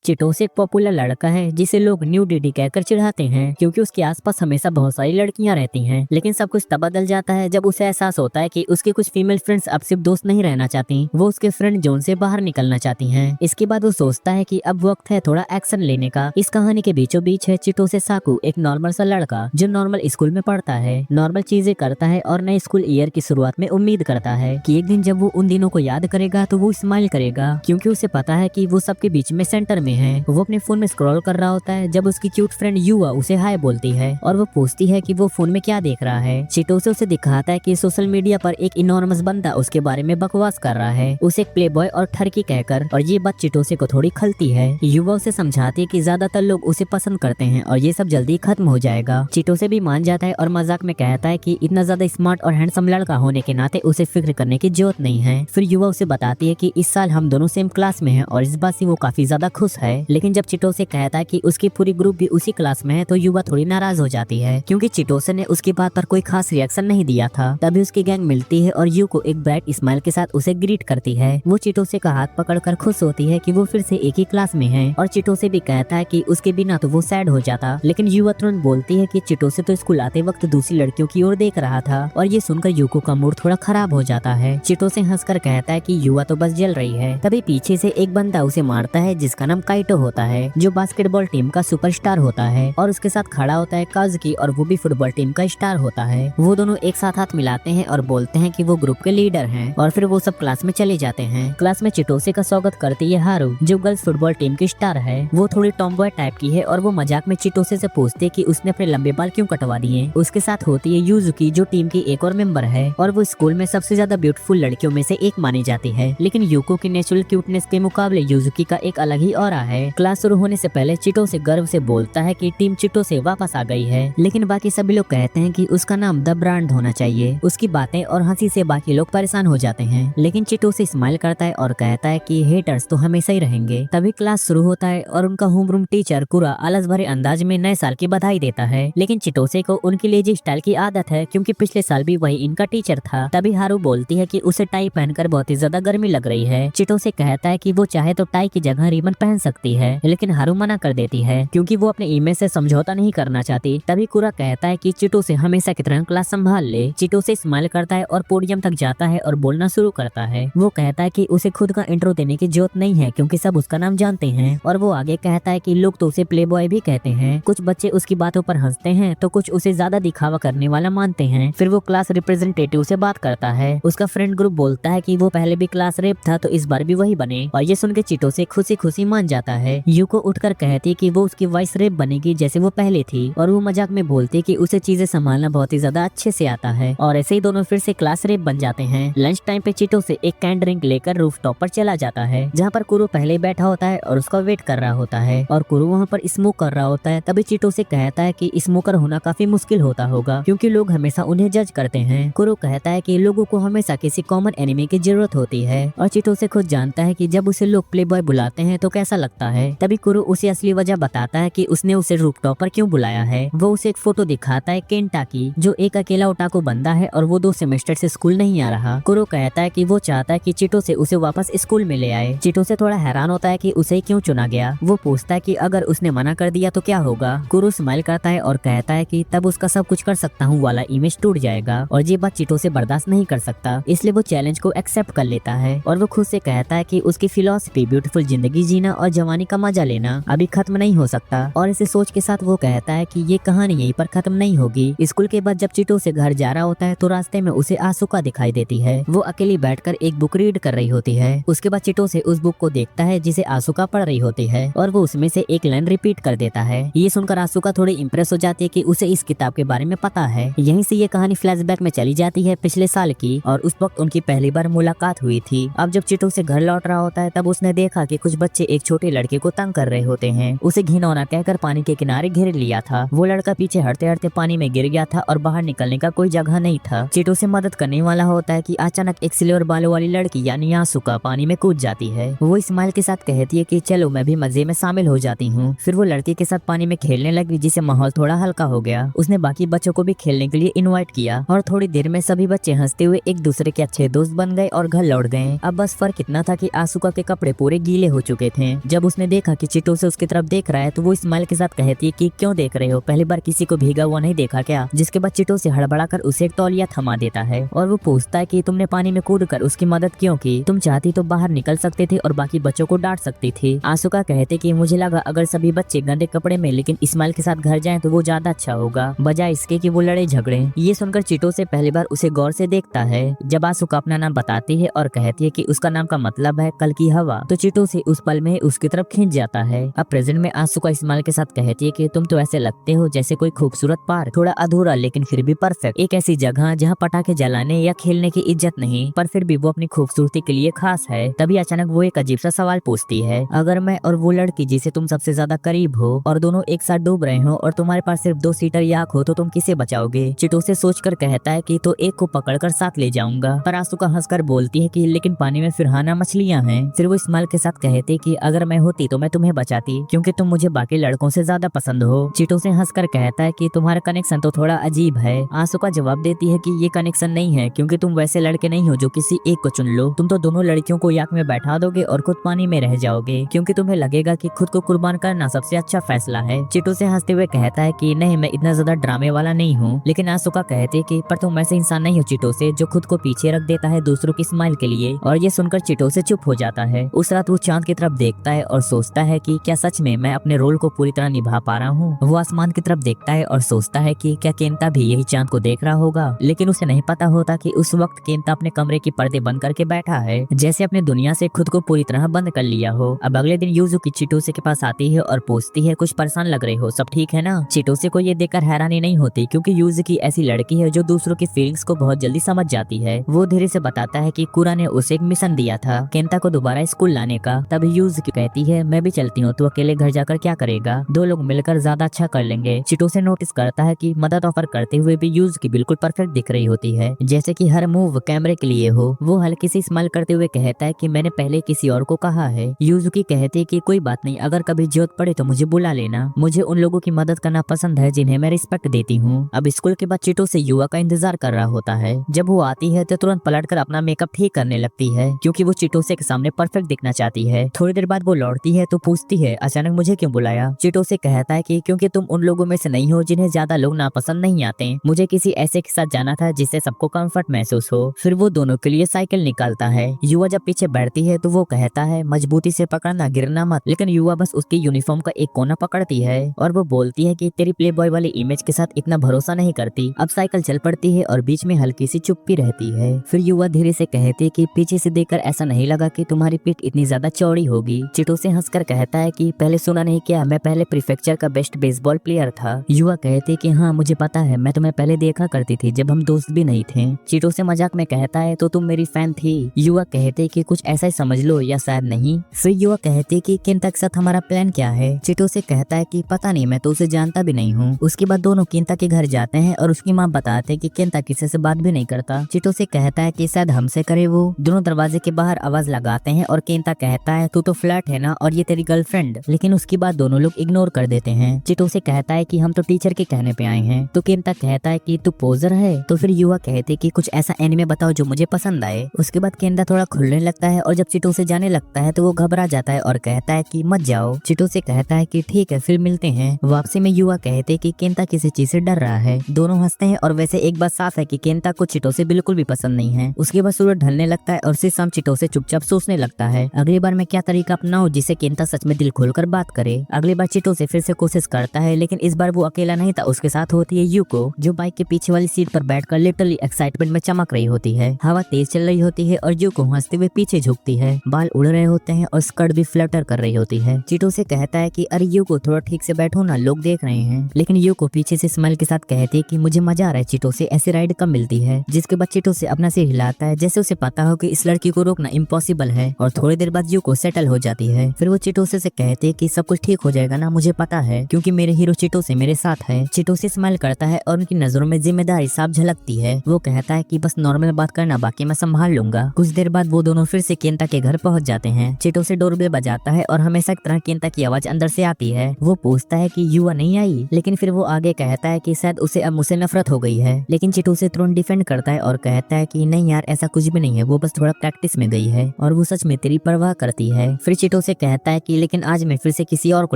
Cheetos एक popular लड़का है जिसे लोग न्यू डीडी कहकर चिढ़ाते हैं क्योंकि उसके आसपास हमेशा बहुत सारी लड़कियां रहती हैं। लेकिन सब कुछ तब बदल जाता है जब उसे एहसास होता है कि उसकी कुछ फीमेल फ्रेंड्स अब सिर्फ दोस्त नहीं रहना चाहती, वो उसके फ्रेंड जोन से बाहर निकलना चाहती हैं। इसके बाद वो सोचता है कि अब वक्त है थोड़ा एक्शन लेने का। इस कहानी के बीचों बीच है चिटोसे साकू, एक नॉर्मल सा लड़का जो नॉर्मल स्कूल में पढ़ता है, नॉर्मल चीजें करता है और नए स्कूल ईयर की शुरुआत में उम्मीद करता है कि एक दिन जब वो उन दिनों को याद करेगा तो वो स्माइल करेगा क्योंकि उसे पता है कि वो सबके बीच में सेंटर में है। वो अपने फोन में स्क्रॉल कर रहा होता है जब उसकी क्यूट फ्रेंड युवा उसे हाय बोलती है और वो पूछती है कि वो फोन में क्या देख रहा है। चिटोसे उसे दिखाता है कि सोशल मीडिया पर एक इनॉर्मस बंदा उसके बारे में बकवास कर रहा है, उसे एक प्लेबॉय और ठरकी कहकर, और ये बात चिटोसे को थोड़ी खलती है। युवा उसे समझाती है कि ज्यादातर लोग उसे पसंद करते हैं और ये सब जल्दी खत्म हो जाएगा। चिटोसे भी मान जाता है और मजाक में कहता है कि इतना ज्यादा स्मार्ट और हैंडसम लड़का होने के नाते उसे फिक्र करने की जरूरत नहीं है। फिर युवा उसे बताती है कि इस साल हम दोनों सेम क्लास में हैं और इस बात से वो काफी ज्यादा खुश है। लेकिन जब चिटोसे कहता है कि उसकी पूरी ग्रुप भी उसी क्लास में है तो युवा थोड़ी नाराज हो जाती है क्योंकि चिटोसे ने उसकी बात पर कोई खास रिएक्शन नहीं दिया था। तभी उसकी गैंग मिलती है और यू को एक ब्राइट स्माइल के साथ उसे ग्रीट करती है। वो चिटोसे का हाथ पकड़कर खुश होती है कि वो फिर से एक ही क्लास में है और चिटोसे भी कहता है कि उसके बिना तो वो सैड हो जाता। लेकिन युवा तुरंत बोलती है कि चिटोसे तो स्कूल आते वक्त दूसरी लड़कियों की ओर देख रहा था और ये सुनकर यूको का मूड थोड़ा खराब हो जाता है। चिटोसे हंसकर कहता है कि युवा तो बस जल रही है। तभी पीछे से एक बंदा उसे मारता है जिसका नाम काइटो होता है जो बास्केटबॉल टीम का सुपरस्टार होता है और उसके साथ खड़ा होता है काजुकी और वो भी फुटबॉल टीम का स्टार होता है। वो दोनों एक साथ हाथ मिलाते हैं और बोलते हैं कि वो ग्रुप के लीडर हैं और फिर वो सब क्लास में चले जाते हैं। क्लास में चिटोसे का स्वागत करती है हारू जो गर्ल्स फुटबॉल टीम की स्टार है। वो थोड़ी टॉमबॉय टाइप की है और वो मजाक में चिटोसे से पूछती है कि उसने अपने लंबे बाल क्यों कटवा दिए। उसके साथ होती है यूजुकी जो टीम की एक और मेंबर है और वो स्कूल में सबसे ज्यादा ब्यूटीफुल लड़कियों में से एक मानी जाती है। लेकिन यूको की नेचुरल क्यूटनेस के मुकाबले यूजुकी का एक अलग ही ऑरा है। क्लास शुरू होने से पहले चिटोसे गर्व से बोलता है कि टीम चिटोसे वापस आ गई है, लेकिन बाकी सभी लोग कहते हैं कि उसका नाम द ब्रांड होना चाहिए। उसकी बातें और हंसी से बाकी लोग परेशान हो जाते हैं, लेकिन चिटोसे स्माइल करता है और कहता है कि हेटर्स तो हमेशा ही रहेंगे। तभी क्लास शुरू होता है और उनका होमरूम टीचर कुरा आलस भरे अंदाज में नए साल की बधाई देता है। लेकिन चिटोसे को उनकी लेजी स्टाइल की आदत है क्योंकि पिछले साल भी वही इनका टीचर था। तभी हारू बोलती है कि उसे टाई पहनकर बहुत ही ज्यादा गर्मी लग रही है। चिटोसे कहता है कि वो चाहे तो टाई की जगह रिबन पहन सकती है, लेकिन हारू मना कर देती है क्योंकि वो अपने इमेज से समझौता नहीं करना चाहती। तभी कुरा कहता है कि चिटोसे हमेशा की तरह क्लास संभाल ले। चिटोसे स्माइल करता है और पोडियम तक जाता है और बोलना शुरू करता है। वो कहता है कि उसे खुद का इंट्रो देने की जरूरत नहीं है क्योंकि सब उसका नाम जानते हैं और वो आगे कहता है कि लोग तो उसे प्ले बॉय भी कहते हैं। कुछ बच्चे उसकी बातों पर हंसते हैं तो कुछ उसे ज्यादा दिखावा करने वाला मानते हैं। फिर वो क्लास रिप्रेजेंटेटिव से बात करता है। उसका फ्रेंड ग्रुप बोलता है कि वो पहले भी क्लास रेप था तो इस बार भी वही बने और ये सुन के चिटोसे खुशी खुशी मान जाता है। यूको उठकर कहती कि वो उसकी वाइस रेप बनेगी जैसे वो पहले थी और वो मजाक में बोलती कि उसे चीजें संभालना बहुत ही ज्यादा अच्छे से आता है और ऐसे ही दोनों फिर से क्लास रेप बन जाते हैं। लंच टाइम पे चिटोसे एक कैन ड्रिंक लेकर रूफ टॉप पर चला जाता है जहाँ पर कुरु पहले बैठा होता है और उसका वेट कर रहा होता है और कुरु वहाँ पर स्मोक कर रहा होता है। तभी चिटोसे कहता है कि स्मोकर होना काफी मुश्किल होता होगा क्योंकि लोग हमेशा उन्हें जज करते हैं। कुरु कहता है कि लोगों को हमेशा किसी कॉमन एनिमी की जरूरत होती है और चिटोसे खुद जानता है कि जब उसे लोग प्ले बॉय बुलाते हैं तो कैसा लगता है। तभी कुरु उसे असली वजह बताता है कि उसने उसे रूफटॉप पर क्यों बुलाया है। वो उसे एक फोटो दिखाता है केंटा की जो एक अकेला ओटाको बंदा है और वो 2 सेमेस्टर से स्कूल नहीं आ रहा। कुरु कहता है कि वो चाहता है कि चिटोसे उसे वापस स्कूल में ले आए। चिटोसे थोड़ा हैरान होता है कि उसे क्यों चुना गया। वो पूछता है कि अगर उसने मना कर दिया तो क्या होगा। कुरु स्माइल करता है और कहता है कि तब उसका सब कुछ कर सकता हूँ वाला इमेज टूट जाएगा और ये बात चिटोसे बर्दाश्त नहीं कर सकता, इसलिए वो चैलेंज को एक्सेप्ट कर लेता है और वो खुद से कहता है कि उसकी फिलॉसफी ब्यूटीफुल जिंदगी जीना और जवानी का मजा लेना अभी खत्म नहीं हो सकता। और इसे सोच के साथ वो कहता है कि ये कहानी यहीं पर खत्म नहीं होगी। स्कूल के बाद जब चिटोसे घर जा रहा होता है तो रास्ते में उसे आसुका दिखाई देती है। वो अकेली बैठकर एक बुक रीड कर रही होती है। उसके बाद चिटोसे उस बुक को देखता है जिसे आसुका पढ़ रही होती है और वो उसमें से एक लाइन रिपीट कर देता है। ये सुनकर आसुका थोड़ी इंप्रेस हो जाती है कि उसे इस किताब के बारे में पता है। यहीं से ये कहानी फ्लैशबैक में चली जाती है पिछले साल की और उस वक्त उनकी पहली बार मुलाकात हुई थी। अब जब चिटोसे घर लौट रहा होता है तब उसने देखा कि कुछ बच्चे एक छोटे लड़के को तंग कर रहे होते हैं। उसे घिनौना कहकर पानी के किनारे घेर लिया था। वो लड़का पीछे हटते हटते पानी में गिर गया था और बाहर निकलने का कोई जगह नहीं था। चिटोसे मदद करने वाला होता है कि अचानक एक सिल्वर बालों वाली लड़की यानी आसुका पानी में कूद जाती है। वो स्माइल के साथ कहती है कि चलो मैं भी मजे में शामिल हो जाती हूँ। फिर वो लड़की के साथ पानी में खेलने लगी जिससे माहौल थोड़ा हल्का हो गया। उसने बाकी बच्चों को भी खेलने के लिए इनवाइट किया और थोड़ी देर में सभी बच्चे हंसते हुए एक दूसरे के अच्छे दोस्त बन गए और घर लौट गए। अब बस फर्क इतना था कि आसुका के कपड़े पूरे गीले हो चुके थे। जब जब उसने देखा कि चिटो से उसकी तरफ देख रहा है तो वो स्माइल के साथ कहती है कि क्यों देख रहे हो, पहली बार किसी को भीगा हुआ नहीं देखा क्या। जिसके बाद चिटो से हड़बड़ा कर उसे एक तौलिया थमा देता है और वो पूछता है कि तुमने पानी में कूद कर उसकी मदद क्यों की, तुम चाहती तो बाहर निकल सकते थे और बाकी बच्चों को डांट सकती थी। आसुका कहते कि मुझे लगा अगर सभी बच्चे गंदे कपड़े में लेकिन इस्माइल के साथ घर जाएं तो वो ज्यादा अच्छा होगा, बजाय इसके कि वो लड़े झगड़े। ये सुनकर चिटो से पहली बार उसे गौर से देखता है। जब आसुका अपना नाम बताती है और कहती है कि उसका नाम का मतलब है कल की हवा, तो चिटो से उस पल में उसकी तरफ खींच जाता है। अब प्रेजेंट में आसुका इस्माइल के साथ कहती है कि तुम तो ऐसे लगते हो जैसे कोई खूबसूरत पार्क, थोड़ा अधूरा लेकिन फिर भी परफेक्ट, एक ऐसी जगह जहाँ पटाखे जलाने या खेलने की इज्जत नहीं पर फिर भी वो अपनी खूबसूरती के लिए खास है। तभी अचानक वो एक अजीब सा सवाल पूछती है, अगर मैं और वो लड़की जिसे तुम सबसे ज्यादा करीब हो और दोनों एक साथ डूब रहे हो और तुम्हारे पास सिर्फ 2 सीटर याक हो तो तुम किसे बचाओगे। चिटो से सोचकर कहता है कि तो एक को पकड़कर साथ ले जाऊंगा, पर आसुका हंसकर बोलती है कि लेकिन पानी में फिरहाना मछलियां हैं। फिर वो इस्माइल के साथ कहते कि अगर मैं होती तो मैं तुम्हें बचाती क्योंकि तुम मुझे बाकी लड़कों से ज्यादा पसंद हो। चिटो से हंसकर कहता है कि तुम्हारा कनेक्शन तो थोड़ा अजीब है। आसुका जवाब देती है कि ये कनेक्शन नहीं है क्योंकि तुम वैसे लड़के नहीं हो जो किसी एक को चुन लो, तुम तो दोनों लड़कियों को याक में बैठा दोगे और खुद पानी में रह जाओगे क्योंकि तुम्हें लगेगा कि खुद को कुर्बान करना सबसे अच्छा फैसला है। चिटो से हंसते हुए कहता है कि नहीं, मैं इतना ज्यादा ड्रामे वाला नहीं हूँ। लेकिन आसुका कहते कि पर तुम ऐसे इंसान नहीं हो चिटो से जो खुद को पीछे रख देता है दूसरों की स्माइल के लिए। और ये सुनकर चिटो से चुप हो जाता है। उस रात वो चांद की तरफ देखता है और सोचता है कि क्या सच में मैं अपने रोल को पूरी तरह निभा पा रहा हूँ। वो आसमान की तरफ देखता है और सोचता है कि क्या केंता भी यही चांद को देख रहा होगा, लेकिन उसे नहीं पता होता कि उस वक्त केंता अपने कमरे की पर्दे बंद करके बैठा है, जैसे अपने दुनिया से खुद को पूरी तरह बंद कर लिया हो। अब अगले दिन यूजुकी चिटोसे के पास आती है और पूछती है कुछ परेशान लग रहे हो, सब ठीक है ना। चिटोसे को ये देखकर हैरानी नहीं होती क्योंकि यूजुकी ऐसी लड़की है जो दूसरों की फीलिंग्स को बहुत जल्दी समझ जाती है। वो धीरे से बताता है कि कुरा ने उसे एक मिशन दिया था केंता को दोबारा स्कूल लाने का। तब यूजुकी कहती है मैं भी चलती हूँ, तो अकेले घर जाकर क्या करेगा, 2 लोग मिलकर ज्यादा अच्छा कर लेंगे। चिटोसे नोटिस करता है कि मदद ऑफर करते हुए भी यूजुकी बिल्कुल परफेक्ट दिख रही होती है, जैसे कि हर मूव कैमरे के लिए हो। वो हल्की सी स्माइल करते हुए कहता है कि मैंने पहले किसी और को कहा है। यूजुकी कहती है कि कोई बात नहीं, अगर कभी जरूरत पड़े तो मुझे बुला लेना, मुझे उन लोगों की मदद करना पसंद है जिन्हें मैं रिस्पेक्ट देती हूँ। अब स्कूल के बाद चिटोसे युवा का इंतजार कर रहा होता है। जब वो आती है तो तुरंत पलटकर अपना मेकअप ठीक करने लगती है क्योंकि वो चिटोसे के सामने परफेक्ट दिखना चाहती है। थोड़ी देर बाद वो लौटती है तो पूछती है अचानक मुझे क्यों बुलाया। चिटोसे कहता है कि क्योंकि तुम उन लोगों में से नहीं हो जिन्हें ज्यादा लोग नापसंद नहीं आते, मुझे किसी ऐसे के साथ जाना था जिससे सबको कंफर्ट महसूस हो। फिर वो दोनों के लिए साइकिल निकालता है। युवा जब पीछे बैठती है तो वो कहता है मजबूती से पकड़ना, गिरना मत, लेकिन युवा बस उसकी यूनिफॉर्म का एक कोना पकड़ती है और वो बोलती है कि तेरी प्ले बॉय वाली इमेज के साथ इतना भरोसा नहीं करती। अब साइकिल चल पड़ती है और बीच में हल्की सी चुप्पी रहती है। फिर युवा धीरे से कहती है कि पीछे से देखकर ऐसा नहीं लगा कि तुम्हारी पीठ इतनी ज्यादा चौड़ी होगी। चिटोसे हंसकर कहता है कि पहले सुना नहीं क्या, मैं पहले प्रीफेक्चर का बेस्ट बेसबॉल प्लेयर था। युवा कहती है कि हाँ मुझे पता है, मैं तुम्हें पहले देखा करती थी जब हम दोस्त भी नहीं थे। चिटोसे मजाक में कहता है तो तुम मेरी फैन थी। युवा कहते कि कुछ ऐसा ही समझ लो या शायद नहीं। फिर युवा कहती कि केंता के साथ हमारा प्लान क्या है। चिटोसे कहता है कि पता नहीं, मैं तो उसे जानता भी नहीं हूँ। उसके बाद दोनों केंता के घर जाते हैं और उसकी माँ बताते कि केंता किसी से बात भी नहीं करता। चिटोसे कहता है कि शायद हमसे करे वो। दोनों दरवाजे के बाहर आवाज लगाते हैं और केंता कहता है तू तो फ्लैट है ना और ये तेरी गर्लफ्रेंड, लेकिन उसकी बात दोनों लोग इग्नोर कर देते हैं। चिटोसे कहता है कि हम तो टीचर के कहने पे आए हैं। तो केंता कहता है कि तू पोजर है। तो फिर युवा कहते कि कुछ ऐसा एनिमे बताओ जो मुझे पसंद आए। उसके बाद केंता थोड़ा खुलने लगता है और जब चिटोसे जाने लगता है तो वो घबरा जाता है और कहता है कि मत जाओ। चिटोसे कहता है कि ठीक है फिर मिलते हैं। वापसी में युवा कहते कि केंता किसी चीज से डर रहा है। दोनों हंसते हैं और वैसे एक बात साफ है कि केंता को चिटोसे बिल्कुल भी पसंद नहीं है। उसके बाद सूरज ढलने लगता है और सिसाम चिटोसे चुपचाप सोचने लगता है अगली बार मैं क्या तरीका अपनाऊं जिसे केंता सच में दिल खोलकर बात करे। अगली बार चिटोसे फिर से कोशिश करता है, लेकिन इस बार वो अकेला नहीं था, उसके साथ होती है यूको जो बाइक के पीछे वाली सीट पर बैठकर लिटरली एक्साइटमेंट में चमक रही होती है। हवा तेज चल रही होती है और यूको हंसते हुए पीछे झुकती है। बाल उड़ रहे होते हैं और स्कर्ट भी फ्लटर कर रही होती है। चिटोसे कहता है कि अरे यूको थोड़ा ठीक से बैठो ना, लोग देख रहे हैं। लेकिन यूको पीछे से स्माइल के साथ कहती है कि मुझे मजा आ रहा है चिटोसे, ऐसी राइड कब मिलती है। जिसके बाद चिटोसे अपना सिर हिलाता है जैसे उसे पता हो कि इस लड़की को रोकना इम्पॉसिबल है और थोड़ी देर बाद यूको सेटल हो जाती है। फिर वो चिटोसे से कहते हैं कि सब कुछ ठीक हो जाएगा ना, मुझे पता है क्योंकि मेरे हीरो चिटोसे मेरे साथ है। चिटोसे स्माइल करता है और उनकी नजरों में जिम्मेदारी साफ झलकती है। वो कहता है कि बस नॉर्मल बात करना, बाकी मैं संभाल लूंगा। कुछ देर बाद वो दोनों फिर से केंता के घर पहुंच जाते हैं। चिटोसे डोरबेल बजाता है और हमेशा की तरह केंता की आवाज अंदर से आती है। वो पूछता है कि युवा नहीं आई, लेकिन फिर वो आगे कहता है कि शायद उसे अब मुझसे नफरत हो गई है। लेकिन चिटोसे तुरंत डिफेंड करता है और कहता है कि नहीं यार ऐसा कुछ भी नहीं है, वो बस थोड़ा प्रैक्टिस में गई है और वो सच में तेरी परवाह करती है। फिर चिटोसे चिटो से कहता है कि लेकिन आज मैं फिर से किसी और को